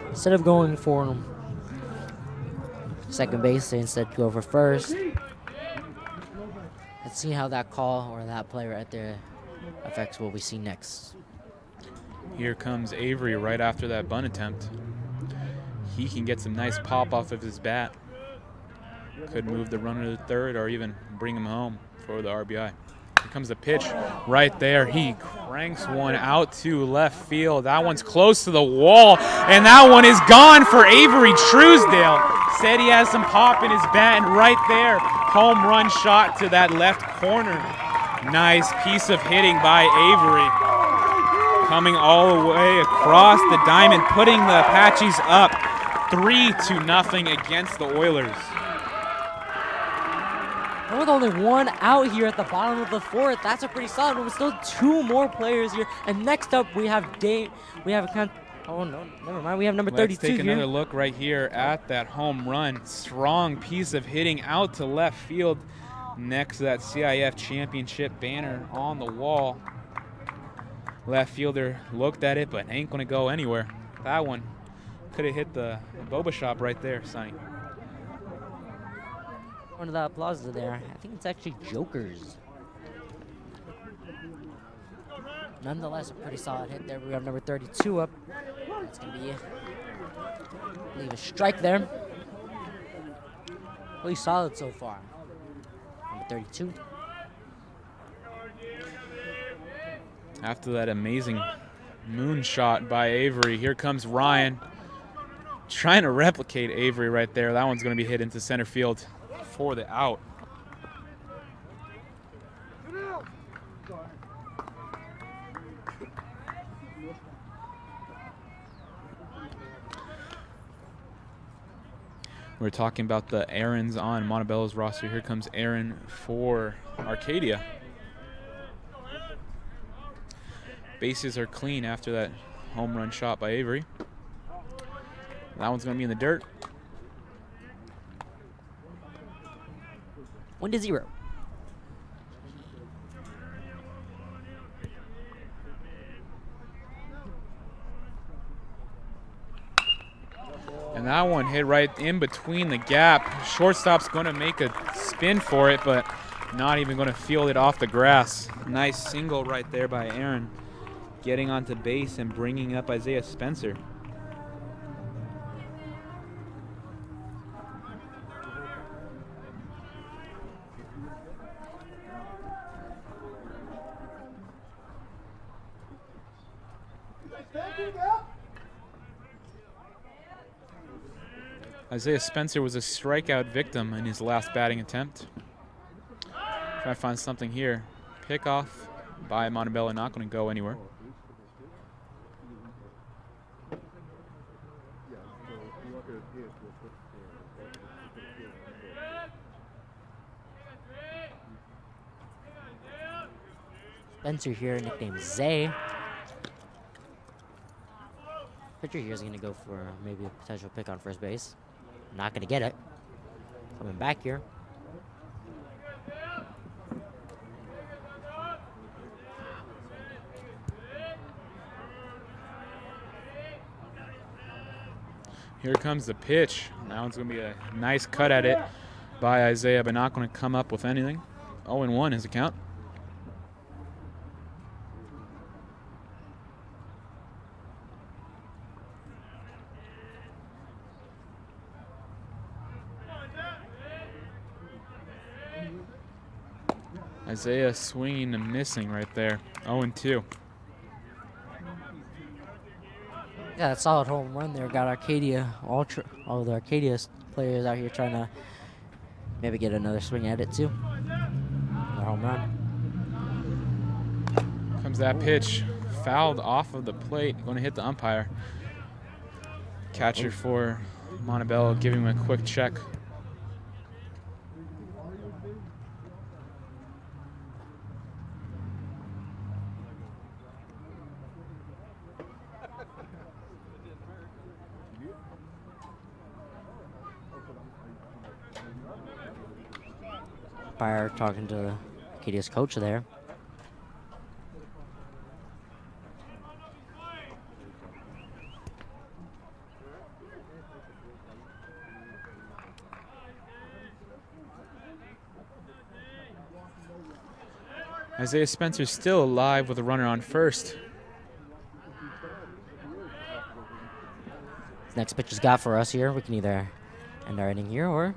Speaker 2: Instead of going for second base, they instead go for first. Let's see how that call or that play right there affects what we see next.
Speaker 1: Here comes Avery right after that bunt attempt. He can get some nice pop off of his bat. Could move the runner to the third or even bring him home for the RBI. Here comes the pitch right there. He cranks one out to left field. That one's close to the wall, and that one is gone for Avery Truesdale. Said he has some pop in his bat, and right there, home run shot to that left corner. Nice piece of hitting by Avery. Coming all the way across the diamond, putting the Apaches up 3-0 against the Oilers.
Speaker 2: And with only one out here at the bottom of the fourth, that's a pretty solid one. With still two more players here. And next up, we have oh no, never mind. We have number 32
Speaker 1: Let's take
Speaker 2: here.
Speaker 1: another look right here at that home run. Strong piece of hitting out to left field next to that CIF championship banner on the wall. Left fielder looked at it, but ain't going to go anywhere. That one could have hit the boba shop right there, Sonny.
Speaker 2: One of the applause there. I think it's actually Jokers. Nonetheless, a pretty solid hit there. We have number 32 up. It's going to be, I believe, a strike there. Really solid so far. Number 32.
Speaker 1: After that amazing moonshot by Avery, here comes Ryan. Trying to replicate Avery right there. That one's going to be hit into center field for the out. We're talking about the Aarons on Montebello's roster. Here comes Aaron for Arcadia. Bases are clean after that home run shot by Avery. That one's going to be in the dirt.
Speaker 2: 1-0.
Speaker 1: And that one hit right in between the gap. Shortstop's going to make a spin for it, but not even going to field it off the grass. Nice single right there by Aaron, getting onto base and bringing up Isaiah Spencer. Isaiah Spencer was a strikeout victim in his last batting attempt. Try to find something here. Pickoff by Montebello, not going to go anywhere.
Speaker 2: Spencer here, nicknamed Zay. Pitcher here is going to go for maybe a potential pick on first base. Not going to get it. Coming back here.
Speaker 1: Here comes the pitch. That one's going to be a nice cut at it by Isaiah, but not going to come up with anything. 0-1 is the count. Isaiah swinging and missing right there. 0-2.
Speaker 2: Yeah, that solid home run there. Got Arcadia, all the Arcadia players out here trying to maybe get another swing at it too. Another home run.
Speaker 1: Comes that pitch, fouled off of the plate, going to hit the umpire. Catcher for Montebello giving him a quick check.
Speaker 2: Umpire talking to Arcadia's coach there.
Speaker 1: Isaiah Spencer still alive with a runner on first.
Speaker 2: Next pitch is got for us here. We can either end our inning here or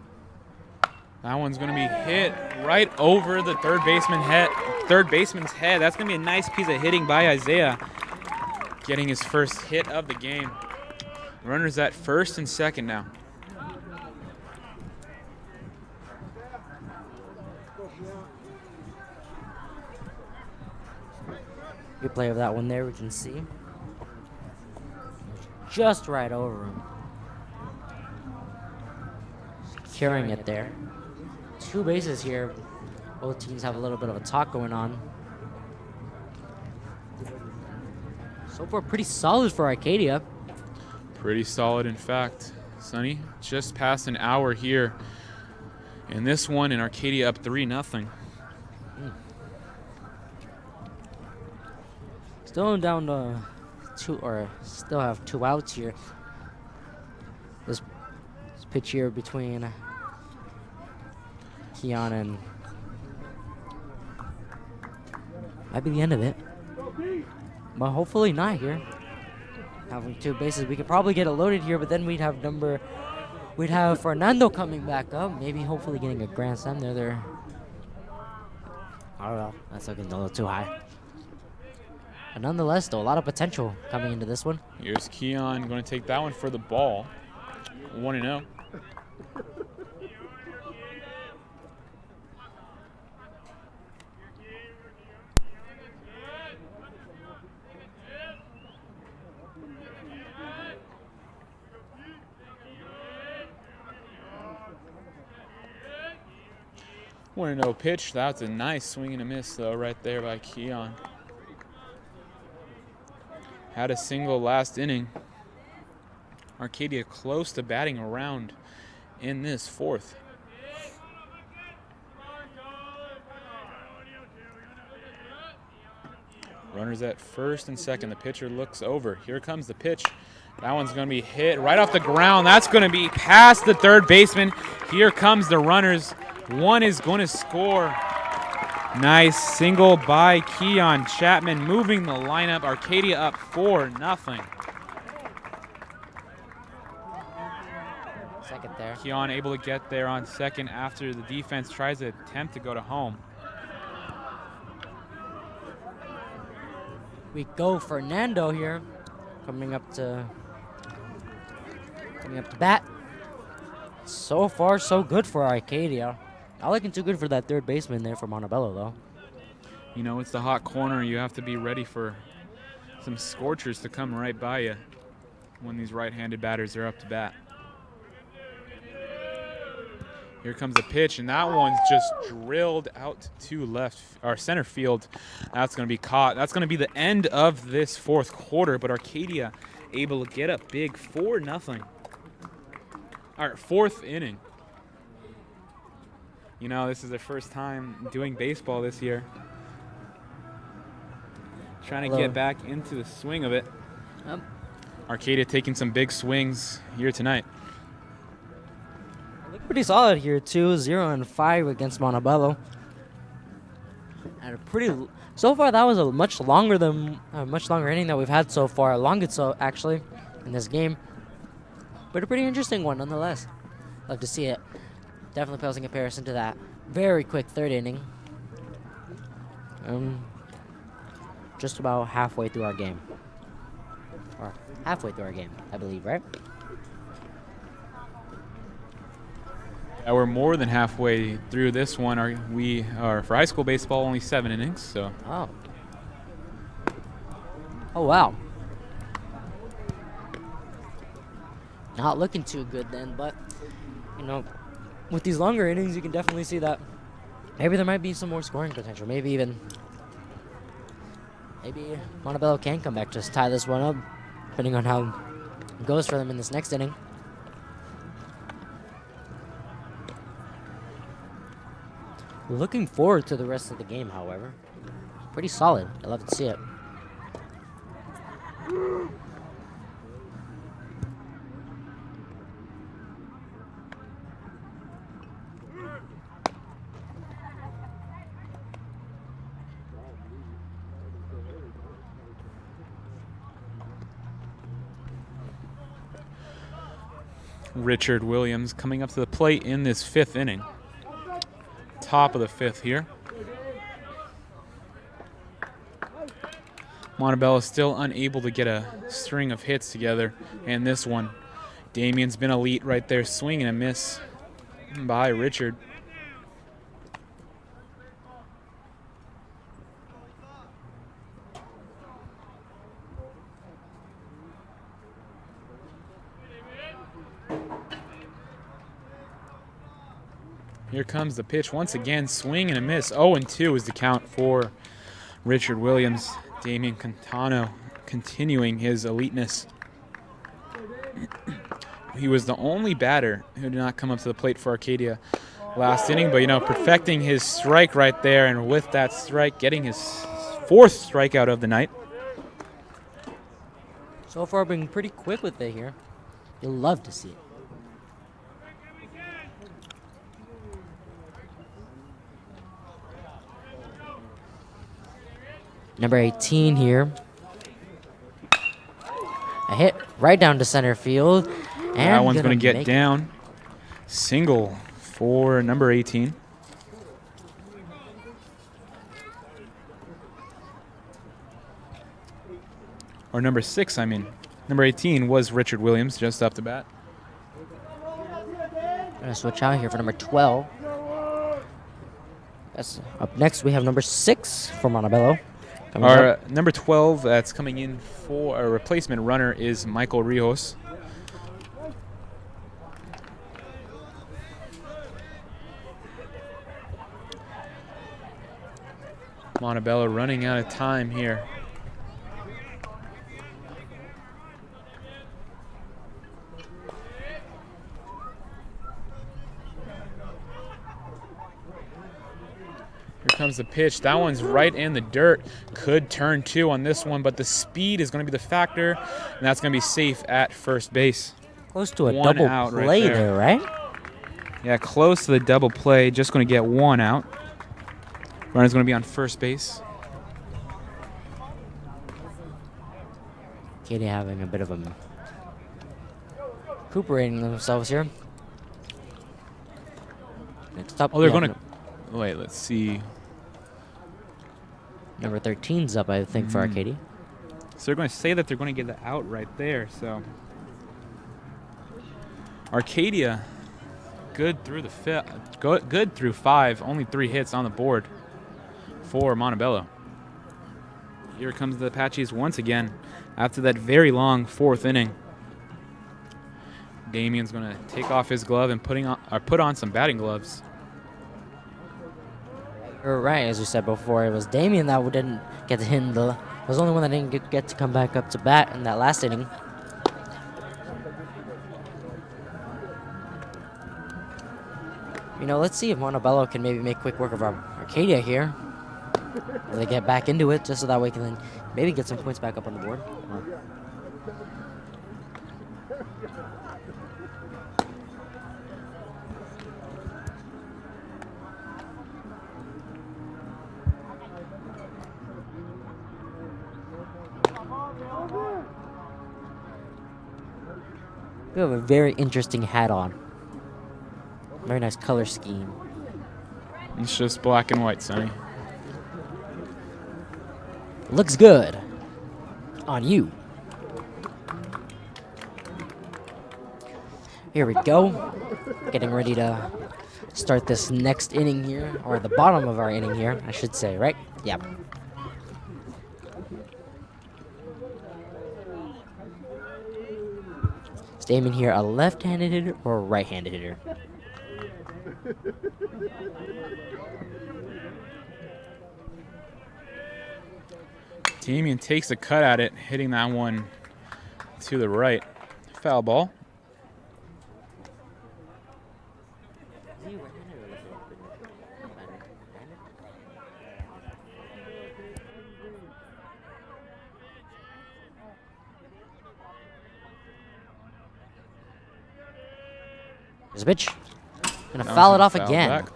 Speaker 1: that one's going to be hit right over the third baseman's head. That's going to be a nice piece of hitting by Isaiah, getting his first hit of the game. Runners at first and second now.
Speaker 2: good play of that one there. We can see just right over him, securing it there. Two bases here. Both teams have a little bit of a talk going on. So far, pretty solid for Arcadia.
Speaker 1: Pretty solid, in fact. Sonny, just past an hour here in this one, and Arcadia up 3-0.
Speaker 2: Still down to still have 2 outs here. This pitch here between Keon and might be the end of it, but hopefully not here. Having 2 bases, we could probably get it loaded here, but then we'd have number we'd have Fernando coming back up, maybe hopefully getting a grand slam there. I don't know. That's looking a little too high. But nonetheless, though, a lot of potential coming into this one.
Speaker 1: Here's Keon going to take that one for the ball. 1-0. One to no pitch. That's a nice swing and a miss, though, right there by Keon. Had a single last inning. Arcadia close to batting around in this fourth. Runners at first and second. The pitcher looks over. Here comes the pitch. That one's going to be hit right off the ground. That's going to be past the third baseman. Here comes the runners. One is going to score. Nice single by Keon Chapman, moving the lineup. Arcadia up 4-0.
Speaker 2: Second there.
Speaker 1: Keon able to get there on second after the defense tries to attempt to go to home.
Speaker 2: We go Fernando here, coming up to bat. So far, so good for Arcadia. Not looking too good for that third baseman there for Montebello, though.
Speaker 1: You know, it's the hot corner. You have to be ready for some scorchers to come right by you when these right-handed batters are up to bat. Here comes the pitch, and that one's just drilled out to left or center field. That's going to be caught. That's going to be the end of this fourth quarter, but Arcadia able to get up big, 4-0. All right, fourth inning. You know, this is their first time doing baseball this year. Trying to get back into the swing of it. Arcadia taking some big swings here tonight.
Speaker 2: Look pretty solid here, too. 0-5 against Montebello. And so far that was a much longer inning that we've had so far. Longest so actually in this game. But a pretty interesting one nonetheless. Love to see it. Definitely pales in comparison to that very quick third inning. Just about halfway through our game. Or halfway through our game, I believe, right?
Speaker 1: Yeah, we're more than halfway through this one. We are for high school baseball only 7 innings. So.
Speaker 2: Oh wow. Not looking too good then, but you know, with these longer innings, you can definitely see that maybe there might be some more scoring potential. Maybe Montebello can come back, just tie this one up, depending on how it goes for them in this next inning. Looking forward to the rest of the game, however. Pretty solid. I love to see it.
Speaker 1: Richard Williams coming up to the plate in this 5th inning. Top of the 5th here. Montebello still unable to get a string of hits together. And this one, Damien's been elite right there. Swing and a miss by Richard. Here comes the pitch once again, swing and a miss. 0-2 is the count for Richard Williams. Damien Cantano continuing his eliteness. He was the only batter who did not come up to the plate for Arcadia last inning, but you know, perfecting his strike right there, and with that strike, getting his 4th strikeout of the night.
Speaker 2: So far, being pretty quick with it here. You'll love to see it. Number 18 here. A hit right down to center field. And
Speaker 1: that one's going to get down. Single for number 18. Or number 6, I mean. Number 18 was Richard Williams just up to bat.
Speaker 2: Gonna switch out here for number 12. That's up next. We have number 6 for Montebello. Coming
Speaker 1: Our
Speaker 2: up.
Speaker 1: number 12 that's coming in for a replacement runner is Michael Rios. Montebello running out of time here. Here comes the pitch. That one's right in the dirt. Could turn 2 on this one, but the speed is going to be the factor, and that's going to be safe at first base.
Speaker 2: Close to a
Speaker 1: One
Speaker 2: double
Speaker 1: out right
Speaker 2: play
Speaker 1: there.
Speaker 2: there, right?
Speaker 1: Yeah, close to the double play. Just going to get 1 out. Runner's going to be on first base.
Speaker 2: Katie having a bit of a recuperating themselves here. Next up,
Speaker 1: Oh, they're
Speaker 2: we have
Speaker 1: going to... Wait, let's see.
Speaker 2: number 13's up, I think, for Arcadia.
Speaker 1: So they're going to say that they're going to get the out right there. So Arcadia, good through the good through 5. Only 3 hits on the board for Montebello. Here comes the Apaches once again after that very long 4th inning. Damien's going to take off his glove and put on some batting gloves.
Speaker 2: You're right, as you said before, it was Damien that didn't get to hit was the only one that didn't get to come back up to bat in that last inning. You know, let's see if Montebello can maybe make quick work of Arcadia here. Or they get back into it, just so that way can then maybe get some points back up on the board. We have a very interesting hat on. Very nice color scheme.
Speaker 1: It's just black and white, Sonny.
Speaker 2: Looks good on you. Here we go. Getting ready to start this next inning here, or the bottom of our inning here, I should say, right? Yep. Is Damien here a left-handed hitter or a right-handed hitter?
Speaker 1: Damien takes a cut at it, hitting that one to the right. Foul ball.
Speaker 2: There's a pitch. Gonna
Speaker 1: That
Speaker 2: foul
Speaker 1: was
Speaker 2: it off
Speaker 1: fouled
Speaker 2: again.
Speaker 1: back.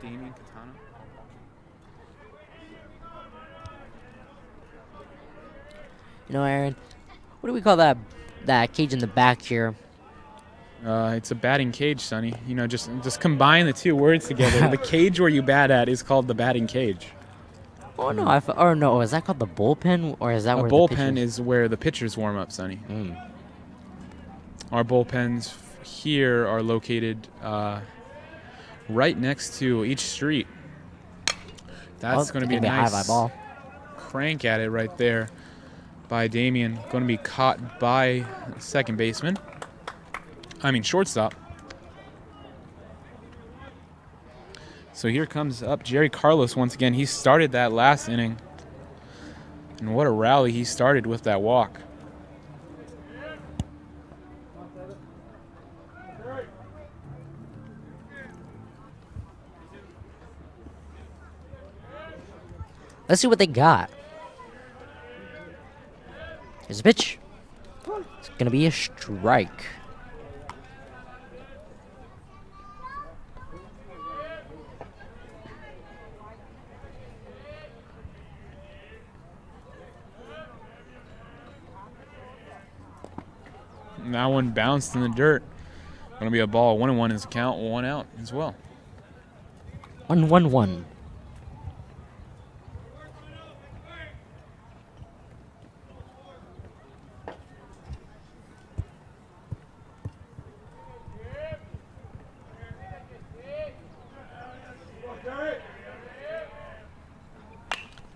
Speaker 1: Damien Katana.
Speaker 2: You know, Aaron, what do we call that cage in the back here?
Speaker 1: It's a batting cage, Sonny. You know, just combine the 2 words together. The cage where you bat at is called the batting cage.
Speaker 2: Oh no, no, is that called the bullpen, or is that
Speaker 1: A
Speaker 2: where
Speaker 1: bullpen
Speaker 2: the
Speaker 1: is where the pitchers warm up, Sonny.
Speaker 2: Mm.
Speaker 1: Our bullpens here are located right next to each street. That's going to be a
Speaker 2: high
Speaker 1: nice
Speaker 2: fly ball.
Speaker 1: crank at it right there by Damien. Going to be caught by second baseman. I mean shortstop. So here comes up Jerry Carlos once again. He started that last inning. And what a rally he started with that walk.
Speaker 2: Let's see what they got. Here's a pitch. It's gonna be a strike.
Speaker 1: And that one bounced in the dirt. Going to be a ball. 1-1 is the count. 1 out as well.
Speaker 2: 1-1-1.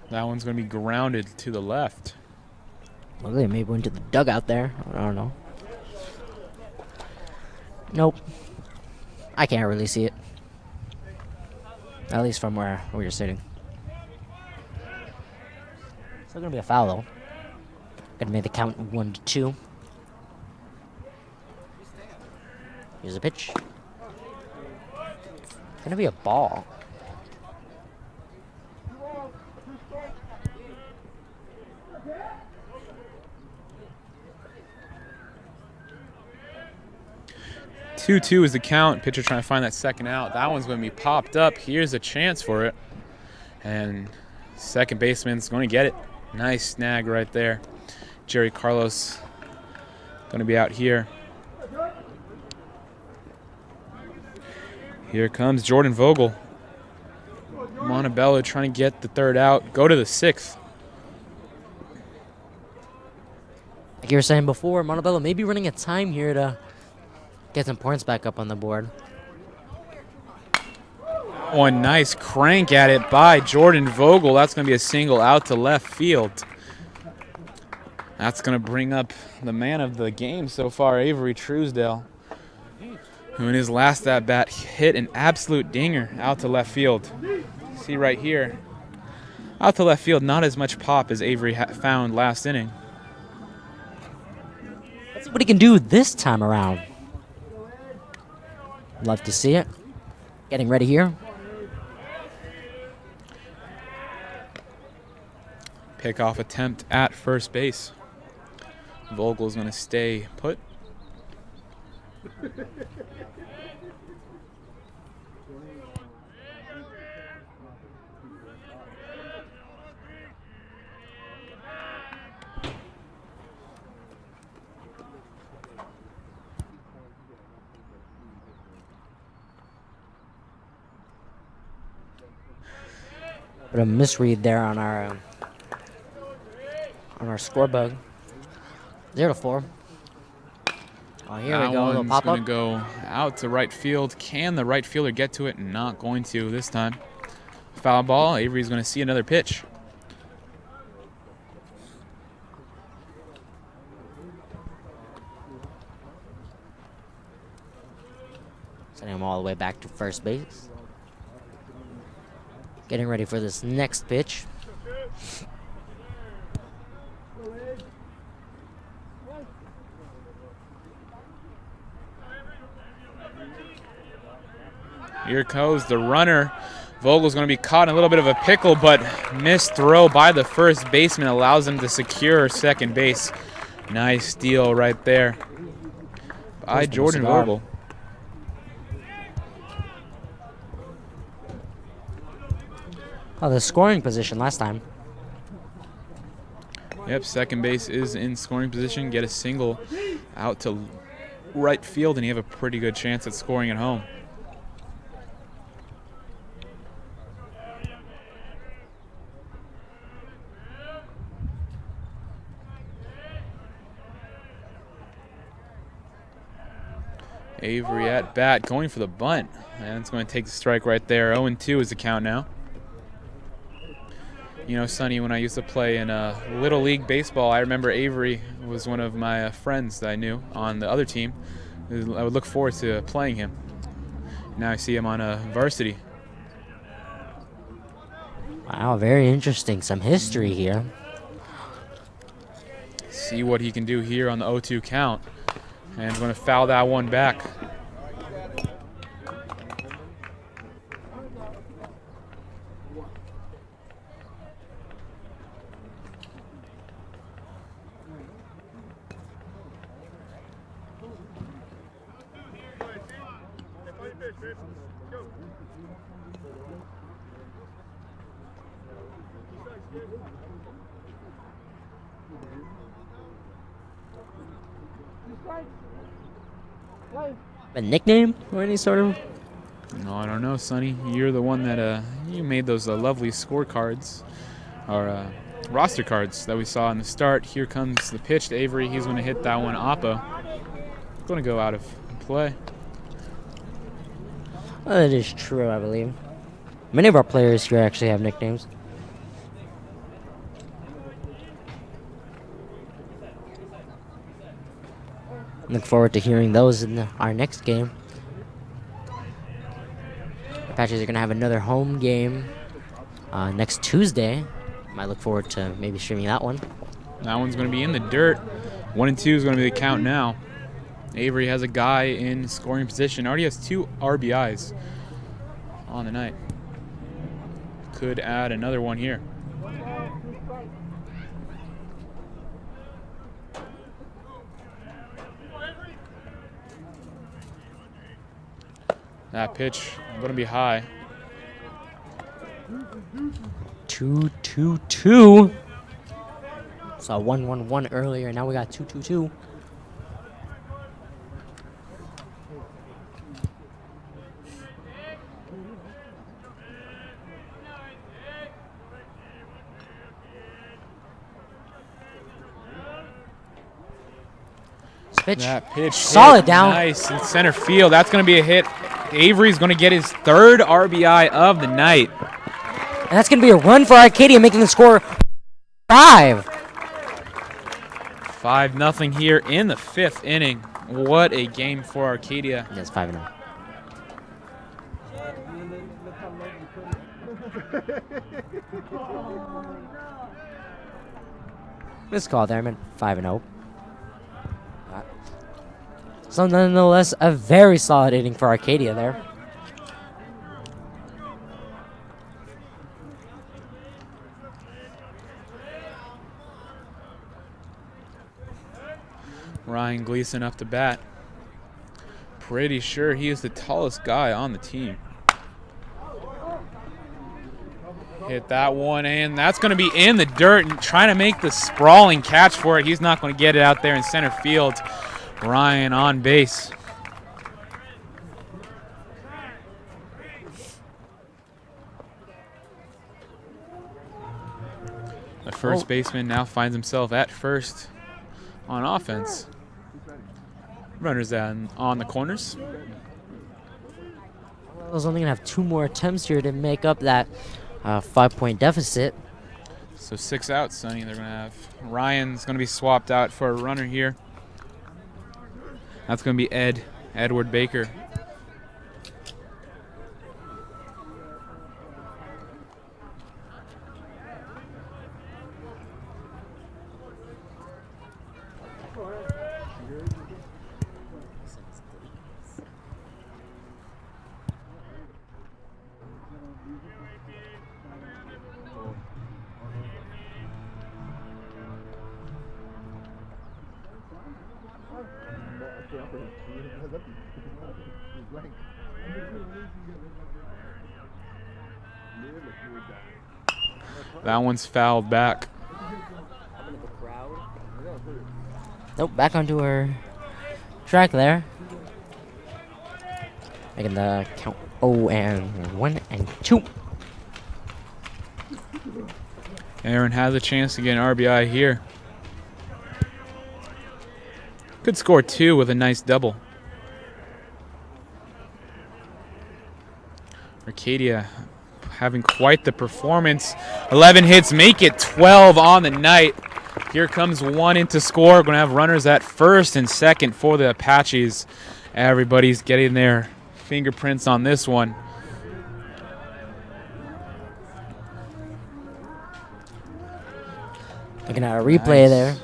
Speaker 1: That one's going to be grounded to the left.
Speaker 2: Well, they maybe went to the dugout there. I don't know. Nope. I can't really see it. At least from where you're sitting. Still gonna be a foul though. Gonna make the count 1-2. Here's a pitch. Gonna be a ball.
Speaker 1: Two is the count. Pitcher trying to find that second out. That one's going to be popped up. Here's a chance for it. And second baseman's going to get it. Nice snag right there. Jerry Carlos going to be out here. Here comes Jordan Vogel. Montebello trying to get the third out. Go to the sixth.
Speaker 2: Like you were saying before, Montebello may be running a time here to get some points back up on the board.
Speaker 1: One nice crank at it by Jordan Vogel. That's going to be a single out to left field. That's going to bring up the man of the game so far, Avery Truesdale, who in his last at-bat hit an absolute dinger out to left field. See right here. Out to left field, not as much pop as Avery found last inning.
Speaker 2: Let's see what he can do this time around. Love to see it. Getting ready here.
Speaker 1: Pickoff attempt at first base. Vogel's going to stay put.
Speaker 2: But a misread there on our scoreboard. 0-4. Oh, here we go. A little
Speaker 1: One's
Speaker 2: pop
Speaker 1: going to
Speaker 2: up.
Speaker 1: go out to right field. Can the right fielder get to it? Not going to this time. Foul ball. Avery's going to see another pitch.
Speaker 2: Sending him all the way back to first base. Getting ready for this next pitch.
Speaker 1: Here goes the runner. Vogel's going to be caught in a little bit of a pickle, but missed throw by the first baseman allows him to secure second base. Nice steal right there by Jordan Vogel.
Speaker 2: Oh, the scoring position last time.
Speaker 1: Yep, second base is in scoring position. Get a single out to right field, and you have a pretty good chance at scoring at home. Avery at bat, going for the bunt. And it's going to take the strike right there. 0-2 is the count now. You know, Sonny, when I used to play in Little League Baseball, I remember Avery was one of my friends that I knew on the other team. I would look forward to playing him. Now I see him on varsity.
Speaker 2: Wow, very interesting. Some history here.
Speaker 1: See what he can do here on the 0-2 count. And he's going to foul that one back.
Speaker 2: A nickname or any sort of?
Speaker 1: No, I don't know, Sonny. You're the one that you made those lovely scorecards, or roster cards that we saw in the start. Here comes the pitch to Avery. He's going to hit that one. Oppo. Going to go out of play.
Speaker 2: Well, that is true, I believe. Many of our players here actually have nicknames. Look forward to hearing those in our next game. Apaches are going to have another home game next Tuesday. Might look forward to maybe streaming that one.
Speaker 1: That one's going to be in the dirt. 1 and 2 is going to be the count now. Avery has a guy in scoring position. Already has 2 RBIs on the night. Could add another one here. That pitch going to be high.
Speaker 2: 2-2-2. Saw 1-1-1 earlier. Now we got 2-2-2. Pitch.
Speaker 1: That pitch
Speaker 2: Solid down.
Speaker 1: Nice in center field. That's going to be a hit. Avery's going to get his 3rd RBI of the night.
Speaker 2: And that's going to be a run for Arcadia, making the score 5.
Speaker 1: 5-0 here in the 5th inning. What a game for Arcadia.
Speaker 2: Yes, 5-0. Missed call there, I meant 5-0. So nonetheless, a very solid inning for Arcadia there.
Speaker 1: Ryan Gleason up to bat. Pretty sure he is the tallest guy on the team. Hit that one, and that's going to be in the dirt and trying to make the sprawling catch for it. He's not going to get it out there in center field. Ryan on base. The first baseman now finds himself at first on offense. Runners on the corners.
Speaker 2: I was only going to have 2 more attempts here to make up that 5-point deficit.
Speaker 1: So 6 outs, Sonny. They're going to have Ryan's going to be swapped out for a runner here. That's going to be Edward Baker. That one's fouled back.
Speaker 2: Nope, back onto our track there. Making the count 0-1 and 2.
Speaker 1: Aaron has a chance to get an RBI here. Could score 2 with a nice double. Arcadia having quite the performance. 11 hits, make it 12 on the night. Here comes one in to score. Going to have runners at first and second for the Apaches. Everybody's getting their fingerprints on this one.
Speaker 2: Looking at a replay there.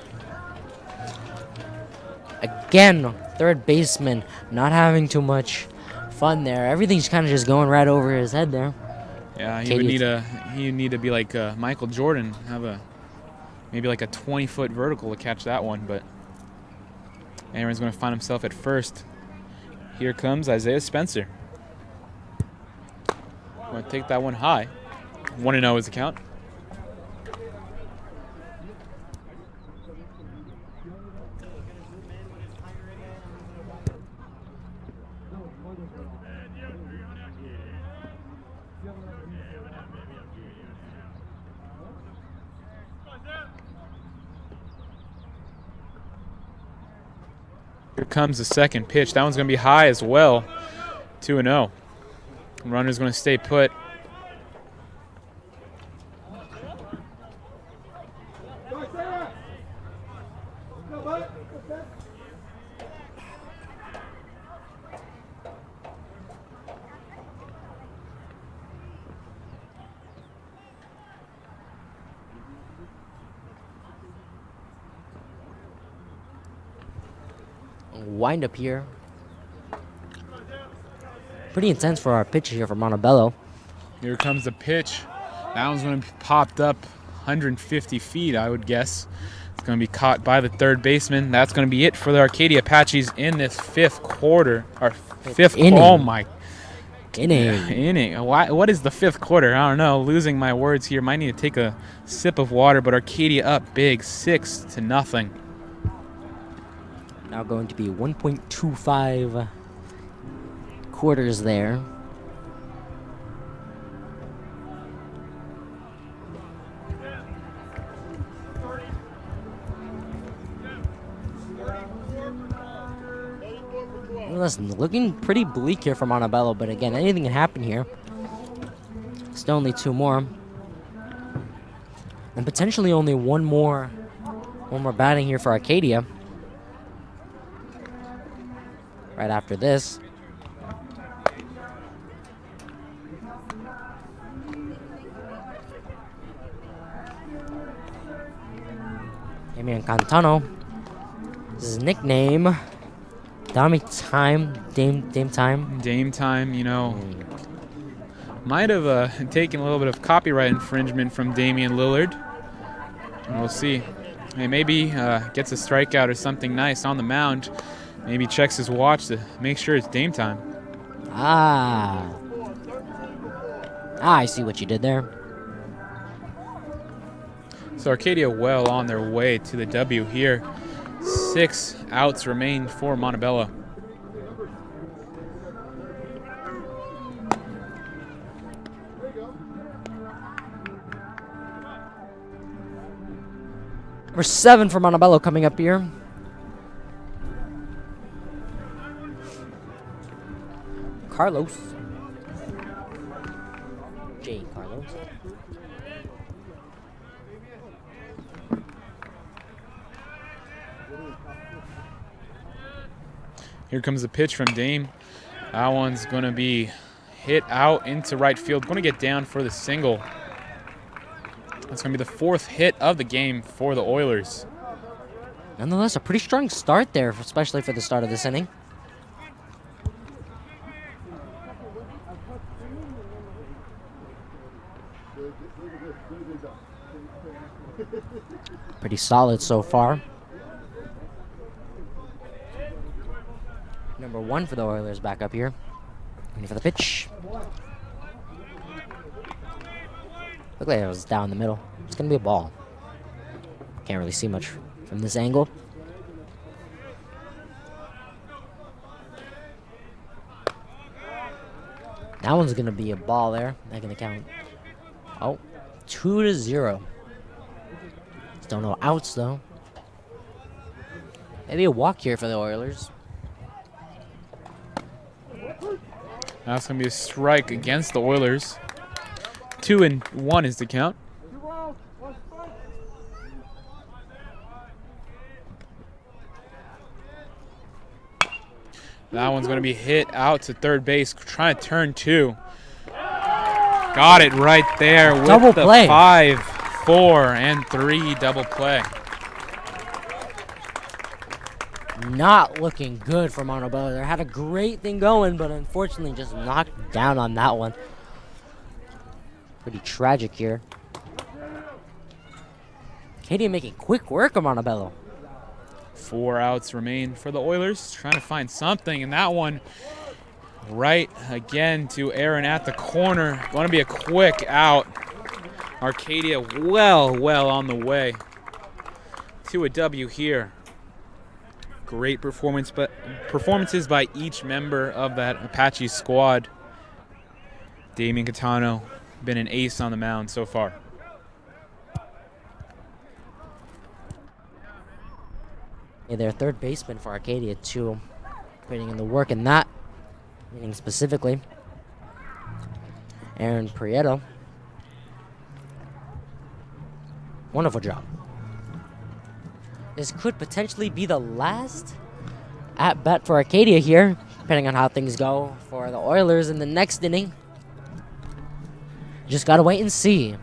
Speaker 2: Again, third baseman not having too much fun there. Everything's kind of just going right over his head there.
Speaker 1: Yeah, he would need to be like Michael Jordan, have maybe like a 20-foot vertical to catch that one. But Aaron's going to find himself at first. Here comes Isaiah Spencer. Going to take that one high. 1-0 is the count. Here comes the second pitch. That one's going to be high as well. 2-0. Runner's going to stay put.
Speaker 2: Wind up here. Pretty intense for our pitcher here from Montebello.
Speaker 1: Here comes the pitch. That one's going to be popped up 150 feet, I would guess. It's going to be caught by the third baseman. That's going to be it for the Arcadia Apaches in this fifth quarter. Or fifth
Speaker 2: inning.
Speaker 1: Oh, my.
Speaker 2: Inning.
Speaker 1: Yeah, inning. What is the fifth quarter? I don't know. Losing my words here. Might need to take a sip of water, but Arcadia up big, 6-0.
Speaker 2: Now going to be 1.25 quarters there. Listen, looking pretty bleak here for Montebello, but again, anything can happen here. Still only 2 more. And potentially only one more batting here for Arcadia. Right after this. Damian Cantano. This is his nickname. Dame Time. Dame Time.
Speaker 1: Dame Time, you know. Might have taken a little bit of copyright infringement from Damian Lillard. And we'll see. Hey, maybe gets a strikeout or something nice on the mound. Maybe checks his watch to make sure it's Dame Time.
Speaker 2: I see what you did there.
Speaker 1: So Arcadia well on their way to the W here. 6 outs remain for Montebello.
Speaker 2: Number 7 for Montebello coming up here. Carlos. J. Carlos.
Speaker 1: Here comes the pitch from Dame. That one's going to be hit out into right field. Going to get down for the single. That's going to be the 4th hit of the game for the Oilers.
Speaker 2: Nonetheless, a pretty strong start there, especially for the start of this inning. Pretty solid so far. Number 1 for the Oilers back up here. Ready for the pitch. Looked like it was down the middle. It's going to be a ball. Can't really see much from this angle. That one's going to be a ball there. Not going to count. Oh, 2-0. Still no outs, though. Maybe a walk here for the Oilers.
Speaker 1: That's going to be a strike against the Oilers. 2-1 is the count. That one's going to be hit out to third base. Trying to turn 2. Got it right there with
Speaker 2: Double
Speaker 1: the
Speaker 2: play.
Speaker 1: 5, 4, and 3 double play.
Speaker 2: Not looking good for Montebello. They had a great thing going, but unfortunately just knocked down on that one. Pretty tragic here. Arcadia making quick work of Montebello.
Speaker 1: 4 outs remain for the Oilers. Trying to find something, and that one right again to Aaron at the corner. Going to be a quick out. Arcadia well on the way to a W here. Great performances by each member of that Apache squad. Damian Catano been an ace on the mound so far.
Speaker 2: their third baseman for Arcadia too, putting in the work in that inning specifically. Aaron Prieto. Wonderful job. This could potentially be the last at bat for Arcadia here, depending on how things go for the Oilers in the next inning. Just gotta wait and see.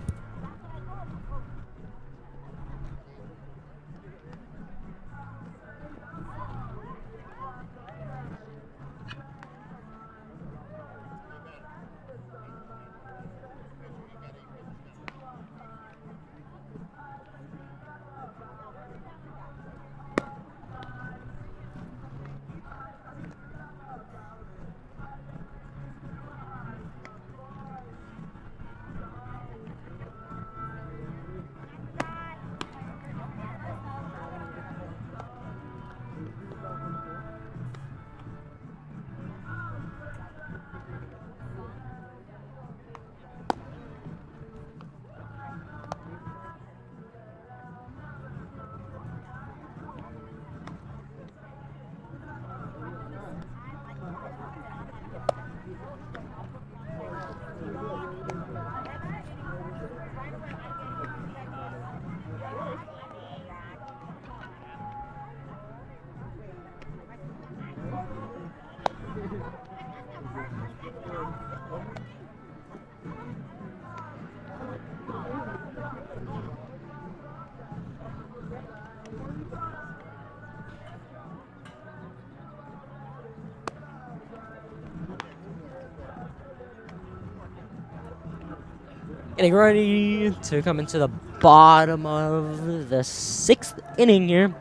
Speaker 2: Getting ready to come into the bottom of the 6th inning here.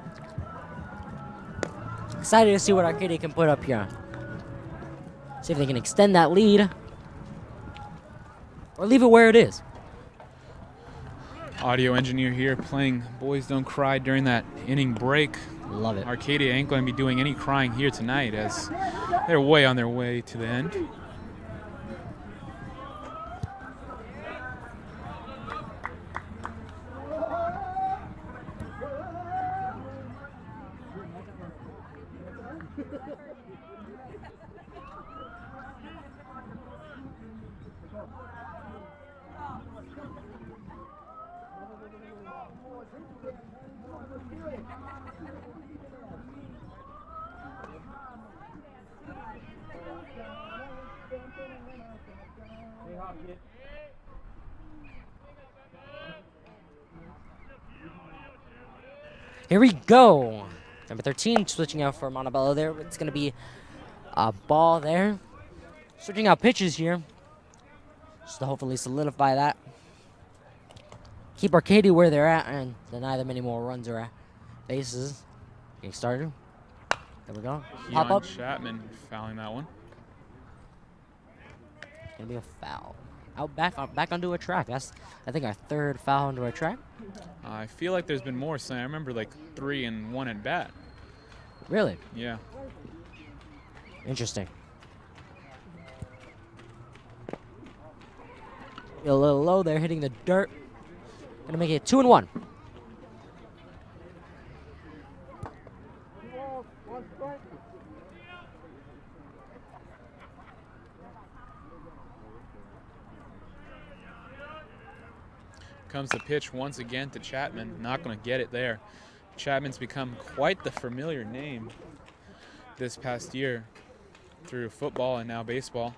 Speaker 2: Excited to see what Arcadia can put up here. See if they can extend that lead or leave it where it is.
Speaker 1: Audio engineer here playing Boys Don't Cry during that inning break.
Speaker 2: Love it.
Speaker 1: Arcadia ain't going to be doing any crying here tonight as they're way on their way to the end.
Speaker 2: Here we go. Number 13 switching out for Montebello there. It's going to be a ball there. Switching out pitches here. Just to hopefully solidify that. Keep Arcadia where they're at and deny them any more runs or bases. Getting started. There we go. Pop up.
Speaker 1: Chapman fouling that one.
Speaker 2: Gonna be a foul. Out back onto a track. That's I think our 3rd foul onto a track.
Speaker 1: I feel like there's been more, so I remember like 3 and 1 at bat.
Speaker 2: Really?
Speaker 1: Yeah.
Speaker 2: Interesting. A little low there, hitting the dirt. Gonna make it 2-1.
Speaker 1: Comes the pitch once again to Chapman. Not going to get it there. Chapman's become quite the familiar name this past year through football and now baseball.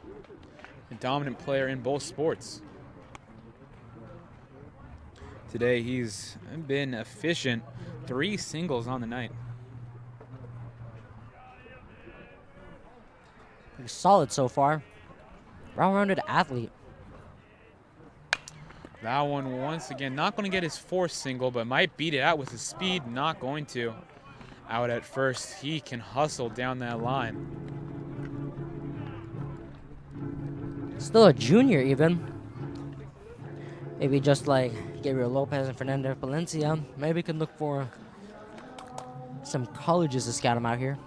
Speaker 1: A dominant player in both sports. Today he's been efficient. 3 singles on the night.
Speaker 2: Pretty solid so far. Well-rounded athlete.
Speaker 1: That one once again, not going to get his 4th single, but might beat it out with his speed. Not going to. Out at first, he can hustle down that line.
Speaker 2: Still a junior even. Maybe just like Gabriel Lopez and Fernando Palencia. Maybe we can look for some colleges to scout him out here.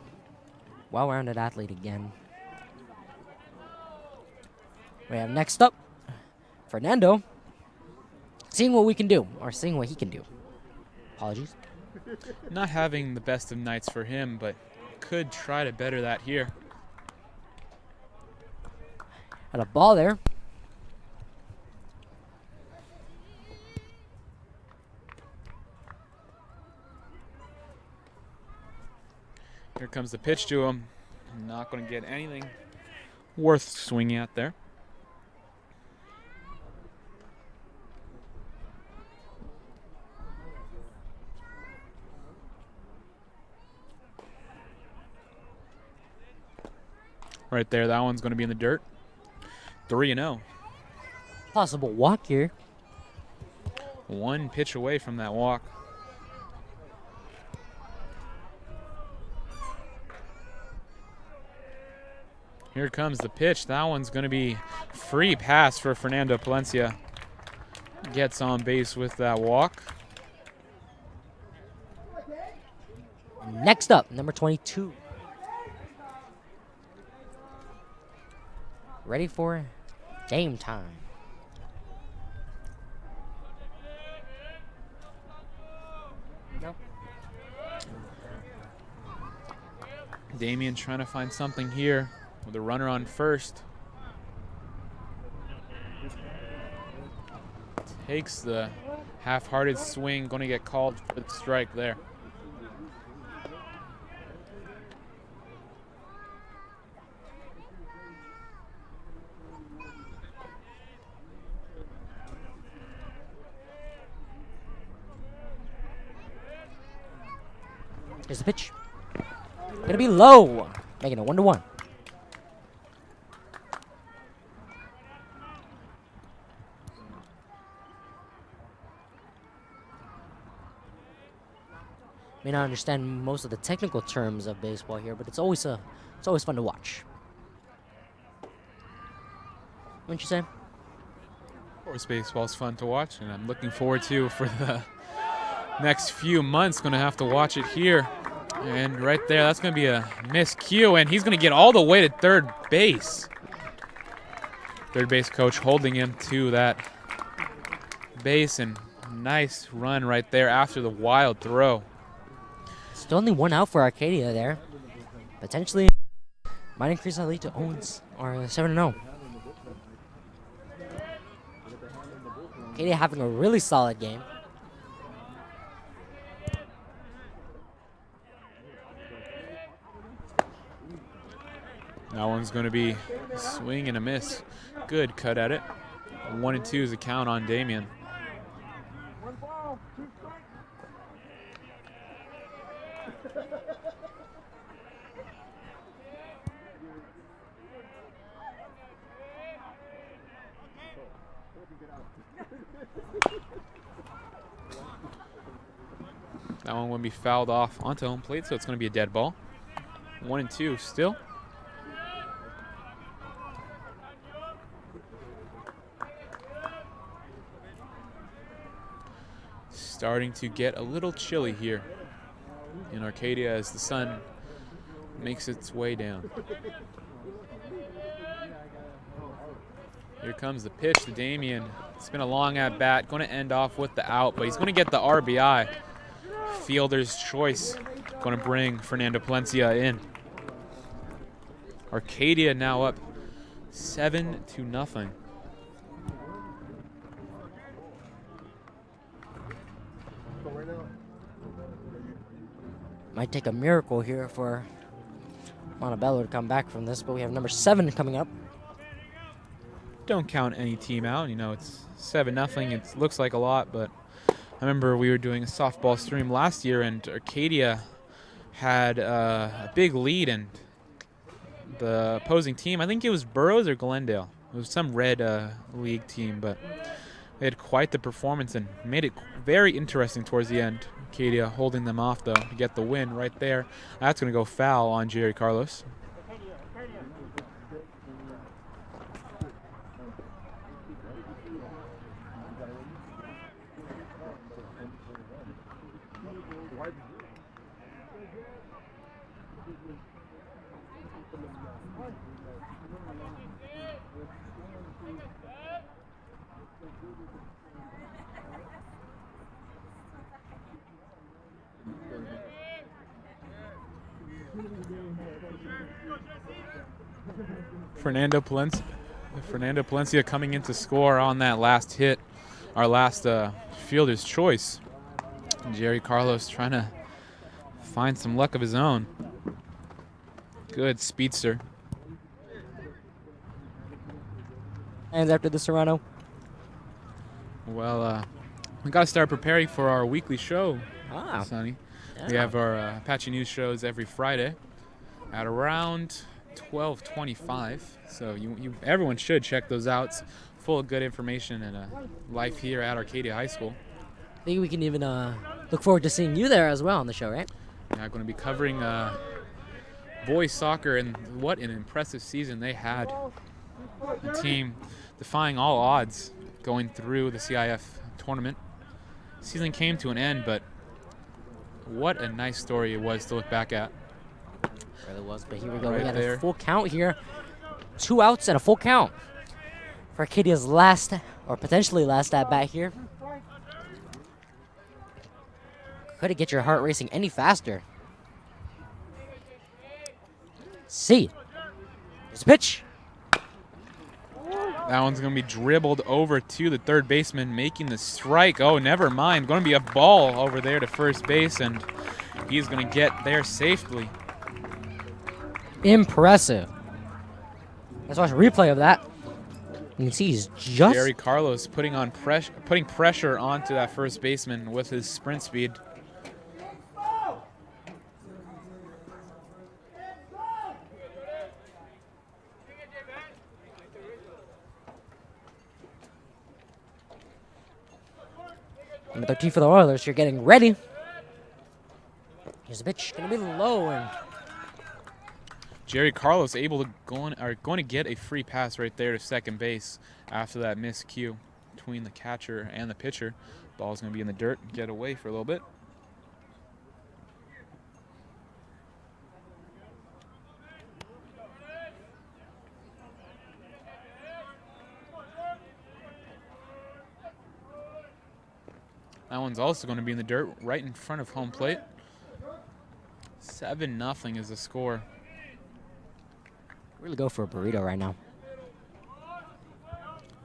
Speaker 2: Well-rounded athlete again. We have next up, Fernando. Seeing what we can do, or seeing what he can do. Apologies.
Speaker 1: Not having the best of nights for him, but could try to better that here.
Speaker 2: Had a ball there.
Speaker 1: Here comes the pitch to him. Not going to get anything worth swinging at there. Right there, that one's going to be in the dirt. 3-0.
Speaker 2: Possible walk here.
Speaker 1: One pitch away from that walk. Here comes the pitch. That one's going to be free pass for Fernando Palencia. Gets on base with that walk.
Speaker 2: Next up, number 22. Ready for game time. No.
Speaker 1: Damien trying to find something here with a runner on first. Takes the half-hearted swing, going to get called for the strike there.
Speaker 2: Here's the pitch. Gonna be low, making it 1-1. May not understand most of the technical terms of baseball here, but it's always fun to watch. Wouldn't you say?
Speaker 1: Of course, baseball's fun to watch, and I'm looking forward to for the next few months. Going to have to watch it here. And right there, that's going to be a miscue, and he's going to get all the way to third base. Third base coach holding him to that base, and nice run right there after the wild throw.
Speaker 2: Still only one out for Arcadia there. Potentially might increase that lead to 7-0. Arcadia having a really solid game.
Speaker 1: That one's going to be a swing and a miss. Good cut at it. 1-2 is the count on Damien. That one will be fouled off onto home plate, so it's going to be a dead ball. 1-2 still. Starting to get a little chilly here in Arcadia as the sun makes its way down. Here comes the pitch to Damien. It's been a long at bat, going to end off with the out, but he's going to get the RBI. Fielder's choice, going to bring Fernando Palencia in. Arcadia now up 7-0.
Speaker 2: Might take a miracle here for Montebello to come back from this, but we have number 7 coming up.
Speaker 1: Don't count any team out. You know, it's 7-0. It looks like a lot, but I remember we were doing a softball stream last year, and Arcadia had a big lead, and the opposing team, I think it was Burroughs or Glendale. It was some red league team, but they had quite the performance and made it very interesting towards the end. Arcadia holding them off, though, to get the win right there. That's going to go foul on Jerry Carlos. Fernando Palencia coming in to score on that last hit, our last fielder's choice. Jerry Carlos trying to find some luck of his own. Good speedster.
Speaker 2: And after the Serrano.
Speaker 1: Well, we got to start preparing for our weekly show, Sonny.
Speaker 2: Yeah.
Speaker 1: We have our Apache News shows every Friday at around 12:25. So everyone should check those out. It's full of good information and life here at Arcadia High School.
Speaker 2: I think we can even look forward to seeing you there as well on the show, right?
Speaker 1: Yeah, I'm going to be covering boys soccer, and what an impressive season they had. The team defying all odds going through the CIF tournament. Season came to an end, but what a nice story it was to look back at.
Speaker 2: It really was, but here we go.
Speaker 1: Right
Speaker 2: We got
Speaker 1: there.
Speaker 2: a full count here. 2 outs and a full count for Arcadia's last, or potentially last at bat here. Couldn't get your heart racing any faster. See. Here's a pitch.
Speaker 1: That one's going to be dribbled over to the third baseman, making the strike. Oh, never mind. Going to be a ball over there to first base, and he's going to get there safely.
Speaker 2: Impressive. Let's watch a replay of that. You can see he's just...
Speaker 1: Jerry Carlos putting pressure onto that first baseman with his sprint speed.
Speaker 2: Number 13 for the Oilers. You're getting ready. Here's a pitch. Going to be low. And
Speaker 1: Jerry Carlos able to going to get a free pass right there to second base after that miscue between the catcher and the pitcher. Ball's going to be in the dirt. Get away for a little bit. That one's also going to be in the dirt right in front of home plate. 7-0 is the score.
Speaker 2: really go for a burrito right now.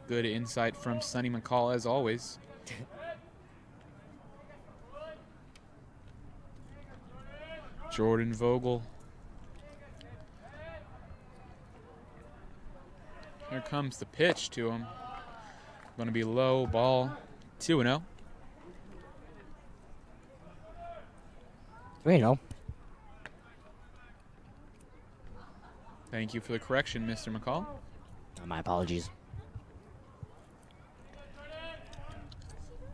Speaker 1: Good insight from Sonny Macall as always. Jordan Vogel. Here comes the pitch to him. Going to be low, ball, 2-0.
Speaker 2: 3-0.
Speaker 1: Thank you for the correction, Mr. McCall.
Speaker 2: My apologies.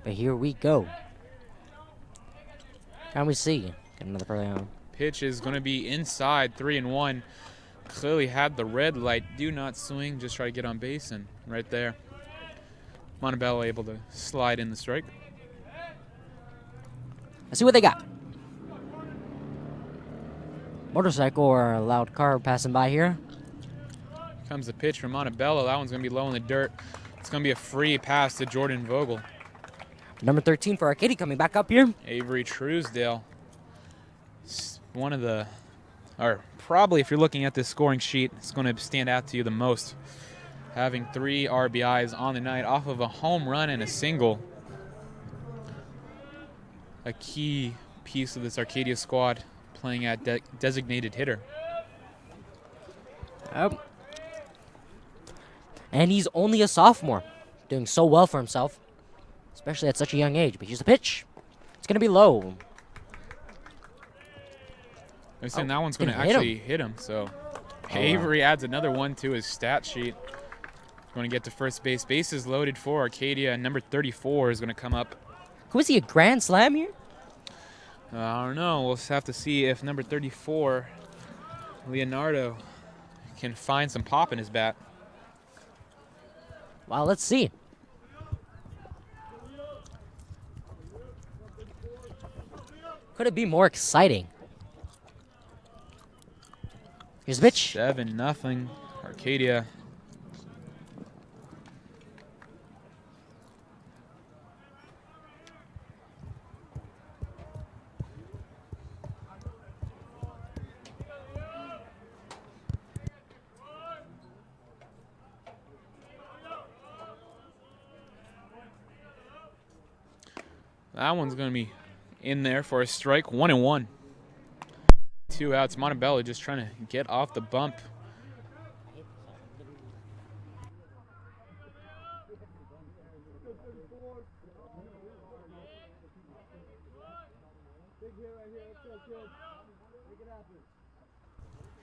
Speaker 2: But here we go. Can we see? Get another play on.
Speaker 1: Pitch is going to be inside, 3-1. Clearly had the red light. Do not swing. Just try to get on base, and right there, Montebello able to slide in the strike.
Speaker 2: Let's see what they got. Motorcycle or a loud car passing by here.
Speaker 1: Comes the pitch from Montebello. That one's going to be low in the dirt. It's going to be a free pass to Jordan Vogel.
Speaker 2: Number 13 for Arcadia coming back up here.
Speaker 1: Avery Truesdale. One of the, or probably if you're looking at this scoring sheet, it's going to stand out to you the most. Having 3 RBIs on the night off of a home run and a single. A key piece of this Arcadia squad playing at designated hitter.
Speaker 2: Yep. And he's only a sophomore, doing so well for himself, especially at such a young age. But here's the pitch. It's going to be low.
Speaker 1: I'm saying that one's going to
Speaker 2: gonna hit
Speaker 1: actually hit him. So Avery adds another one to his stat sheet. Going to get to first base. Bases loaded for Arcadia, and number 34 is going to come up.
Speaker 2: Could we see a grand slam here?
Speaker 1: I don't know. We'll just have to see if number 34, Leonardo, can find some pop in his bat.
Speaker 2: Well, let's see. Could it be more exciting? Here's the pitch.
Speaker 1: 7-0, Arcadia. That one's going to be in there for a strike. 1-1. 2 outs. Montebello just trying to get off the bump.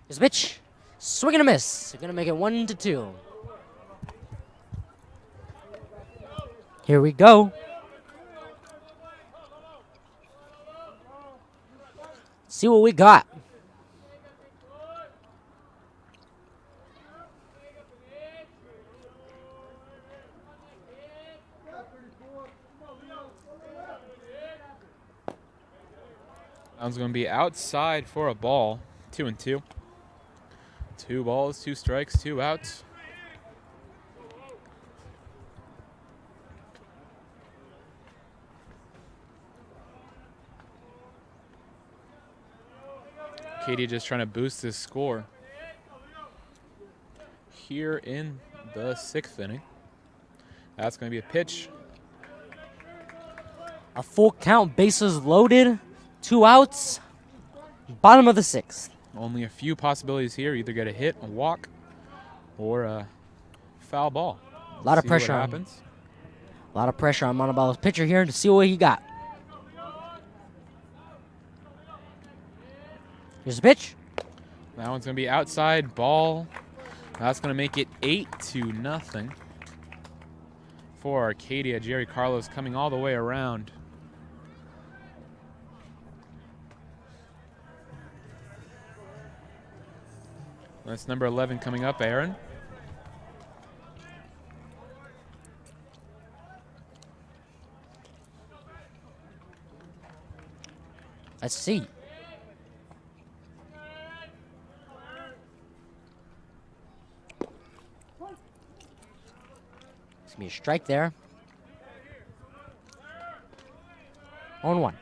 Speaker 2: Here's a pitch. Swing and a miss. They're going to make it 1-2. Here we go. See what we got.
Speaker 1: That one's going to be outside for a ball. 2-2. 2 balls, 2 strikes, 2 outs. Arcadia just trying to boost his score here in the 6th inning. That's going to be a pitch.
Speaker 2: A full count, bases loaded, 2 outs, bottom of the 6th.
Speaker 1: Only a few possibilities here. Either get a hit, a walk, or a foul ball.
Speaker 2: A lot of pressure. A lot of pressure on Montebello's pitcher here to see what he got. Here's the pitch.
Speaker 1: That one's going to be outside, ball. That's going to make it 8-0 for Arcadia. Jerry Carlos coming all the way around. That's number 11 coming up, Aaron.
Speaker 2: Let's see. It's going to be a strike there. 0-1.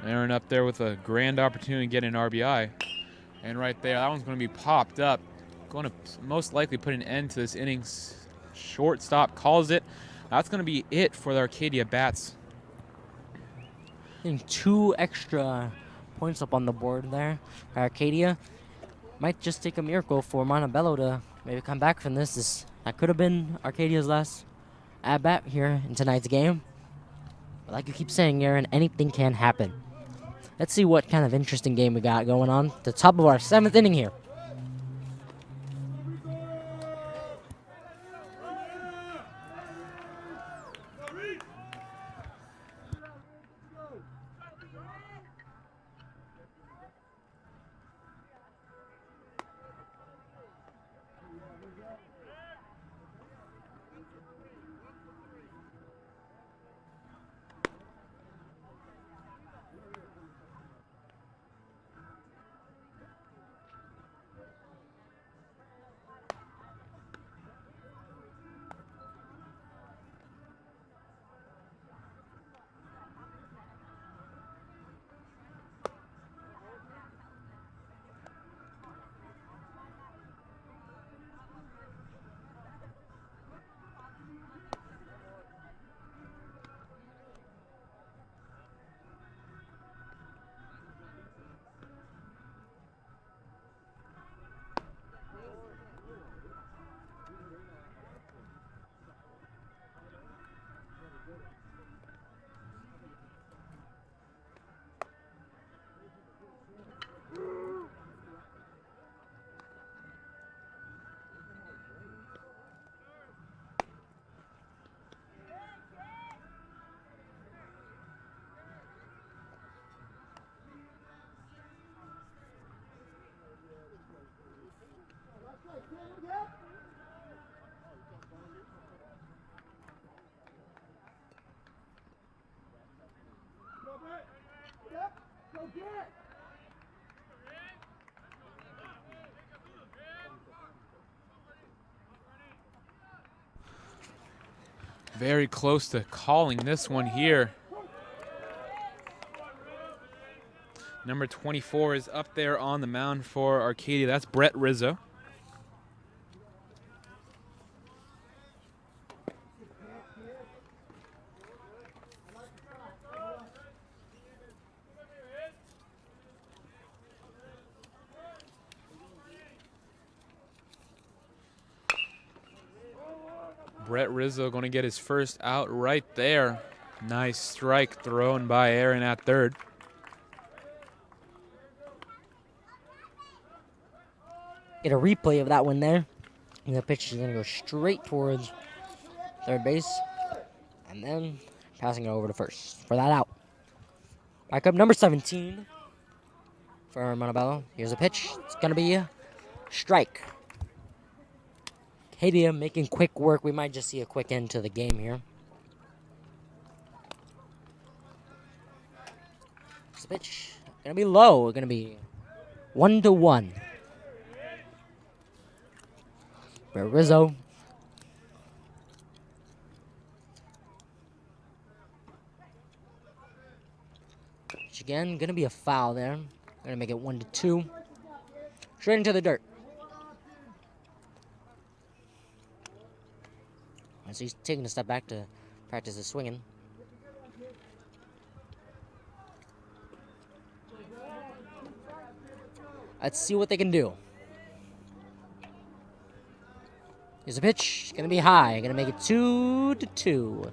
Speaker 1: Aaron up there with a grand opportunity to get an RBI. And right there, that one's going to be popped up. Going to most likely put an end to this innings. Shortstop calls it. That's going to be it for the Arcadia bats.
Speaker 2: And 2 extra points up on the board there. Arcadia might just take a miracle for Montebello to maybe come back from this. That could have been Arcadia's last at-bat here in tonight's game. But like you keep saying, Aaron, anything can happen. Let's see what kind of interesting game we got going on. The top of our 7th inning here.
Speaker 1: Very close to calling this one here. Number 24 is up there on the mound for Arcadia. That's Brett Rizzo. Brett Rizzo going to get his first out right there. Nice strike thrown by Aaron at third.
Speaker 2: Get a replay of that one there. And the pitch is going to go straight towards third base. And then passing it over to first for that out. Back up number 17 for Montebello. Here's a pitch. It's going to be a strike. Arcadia making quick work. We might just see a quick end to the game here. This pitch going to be low. Going to be 1-1. For Rizzo. Pitch again. Going to be a foul there. Going to make it 1-2. Straight into the dirt. So he's taking a step back to practice his swinging. Let's see what they can do. Here's a pitch. Gonna be high. Gonna make it 2-2.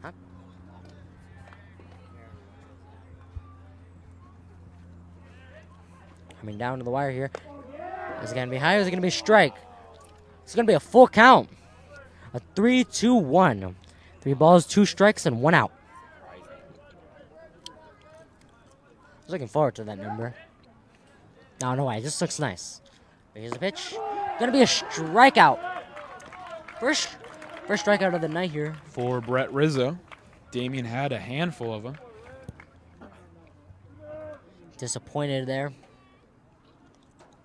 Speaker 2: Huh? Coming down to the wire here. Is it going to be high or is it going to be a strike? It's going to be a full count. A 3-2-1. 3 balls, 2 strikes, and 1 out. I was looking forward to that number. No way. It just looks nice. Here's a pitch. Going to be a strikeout. First strikeout of the night here.
Speaker 1: For Brett Rizzo. Damien had a handful of them.
Speaker 2: Disappointed there.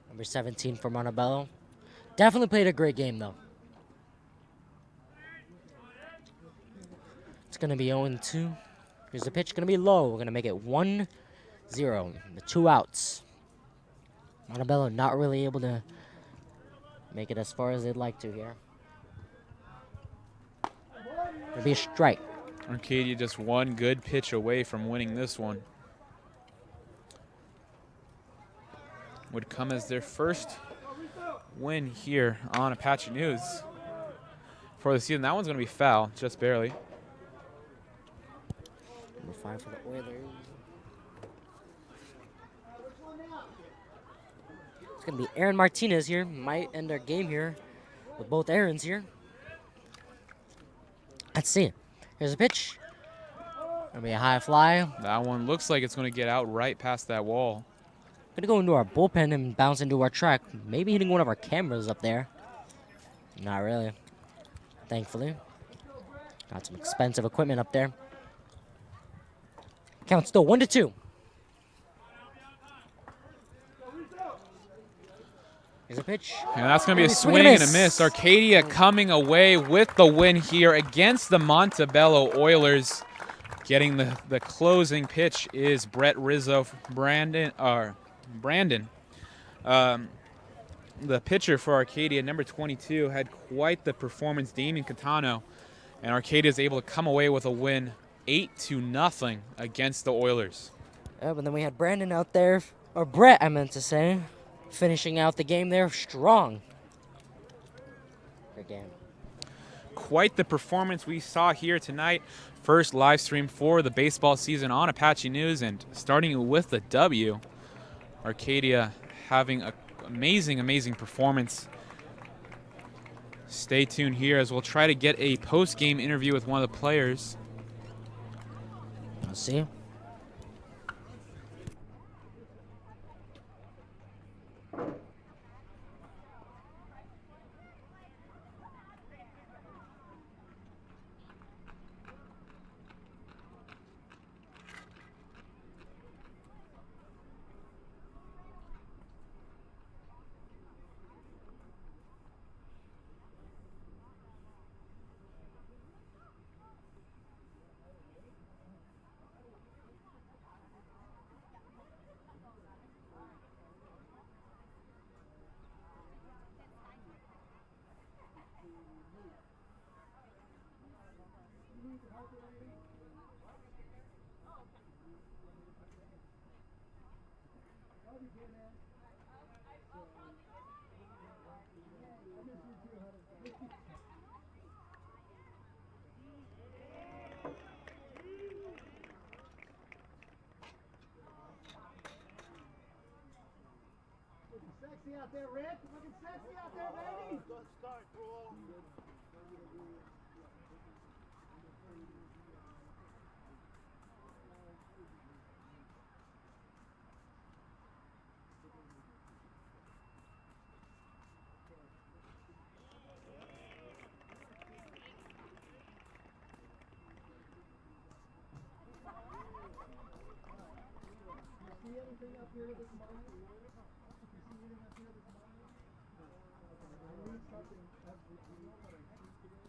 Speaker 2: Number 17 for Montebello. Definitely played a great game, though. It's going to be 0-2. Here's the pitch. Going to be low. We're going to make it 1-0. The 2 outs. Montebello not really able to make it as far as they'd like to here. It'll be a strike.
Speaker 1: Arcadia just one good pitch away from winning this one. Would come as their first win here on Apache News for the season. That one's going to be foul, just barely.
Speaker 2: Number 5 for the Oilers. It's going to be Aaron Martinez here. Might end our game here with both Aarons here. Let's see. Here's a pitch. Going to be a high fly.
Speaker 1: That one looks like it's going to get out right past that wall.
Speaker 2: Gonna go into our bullpen and bounce into our track. Maybe hitting one of our cameras up there. Not really. Thankfully. Got some expensive equipment up there. Count still 1-2. Here's a pitch.
Speaker 1: And that's going to be a swing and a miss. Arcadia coming away with the win here against the Montebello Oilers. Getting the closing pitch is Brett Rizzo. Brandon. The pitcher for Arcadia, number 22, had quite the performance. Damien Catano. And Arcadia is able to come away with a win 8-0 against the Oilers.
Speaker 2: Yeah, but then we had Brandon out there, or Brett, I meant to say, finishing out the game there strong. Great game.
Speaker 1: Quite the performance we saw here tonight. First live stream for the baseball season on Apache News, and starting with the W. Arcadia having an amazing performance. Stay tuned here as we'll try to get a post-game interview with one of the players.
Speaker 2: Let's see.
Speaker 3: Sexy out there, Rick. Looking sexy out there, baby.
Speaker 4: Good start, bro.
Speaker 3: See anything up here this morning? You see anything up here this morning? I need something as we know what I see today.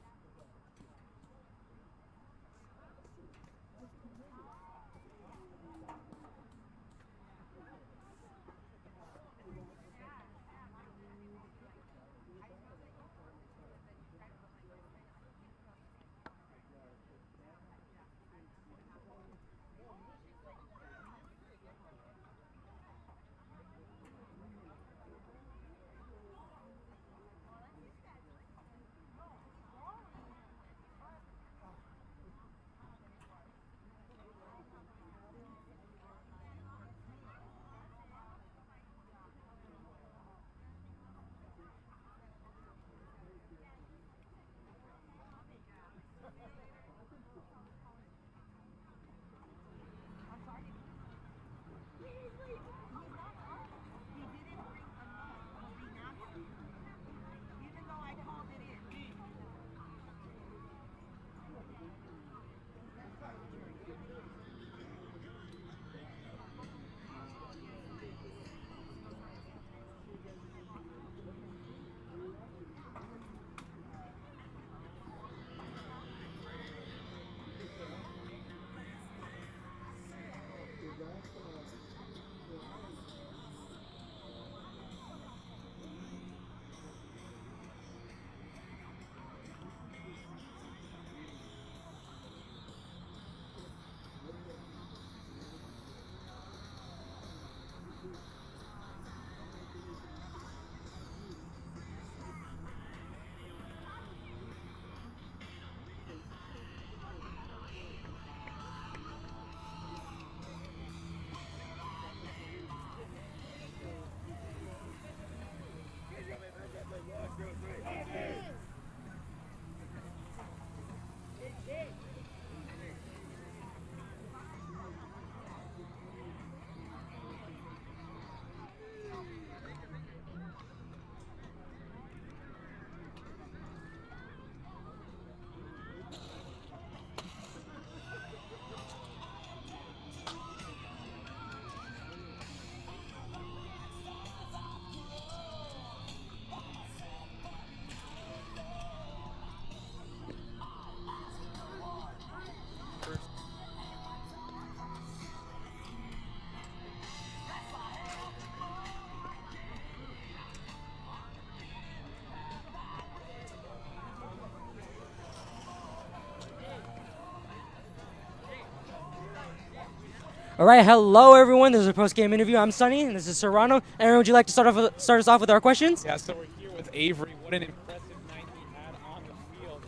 Speaker 2: All right, hello everyone. This is a post-game interview. I'm Sonny, and this is Serrano. Aaron, would you like to start us off with our questions?
Speaker 1: Yeah, so we're here with Avery. What an impressive night he had on the field.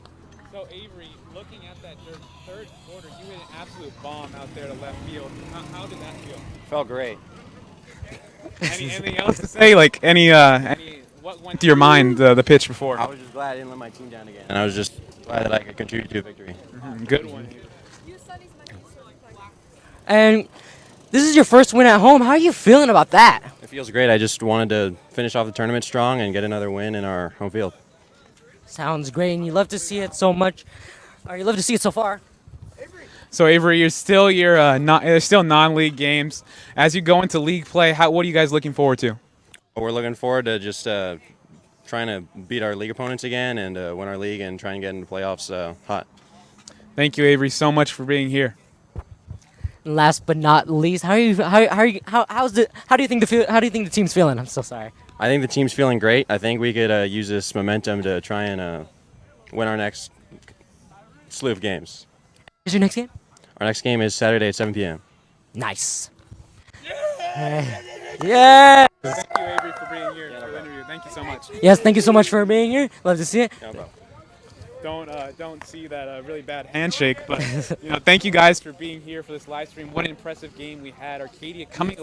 Speaker 1: So Avery, looking at that third quarter, you hit an absolute bomb out there to left field. How did that feel?
Speaker 5: Felt great.
Speaker 1: Anything else to say? Like any what went through your mind the pitch before?
Speaker 5: I was just glad I didn't let my team down again, and I was just glad that I could contribute to a victory.
Speaker 1: Good one.
Speaker 2: And this is your first win at home. How are you feeling about that?
Speaker 5: It feels great. I just wanted to finish off the tournament strong and get another win in our home field.
Speaker 2: Sounds great, and you love to see it so much. Or you love to see it so far.
Speaker 1: So Avery, you're still there's still non-league games. As you go into league play, what are you guys looking forward to?
Speaker 5: We're looking forward to just trying to beat our league opponents again and win our league and try and get into playoffs hot.
Speaker 1: Thank you, Avery, so much for being here.
Speaker 2: Last but not least, how do you think the team's feeling? I'm so sorry.
Speaker 5: I think the team's feeling great. I think we could use this momentum to try and win our next slew of games.
Speaker 2: What's your next game?
Speaker 5: Our next game is Saturday at 7 p.m.
Speaker 2: Nice. Yeah.
Speaker 1: Thank you, Avery, for being here for the interview. Thank you so much.
Speaker 2: Yes, thank you so much for being here. Love to see it.
Speaker 5: No problem.
Speaker 1: Don't see that really bad handshake, but thank you guys for being here for this live stream. What an impressive game we had. Arcadia coming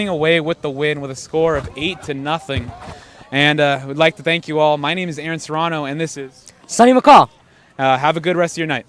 Speaker 1: away with the win with a score of 8-0. And we'd like to thank you all. My name is Aaron Serrano, and this is
Speaker 2: Sonny Macall.
Speaker 1: have a good rest of your night.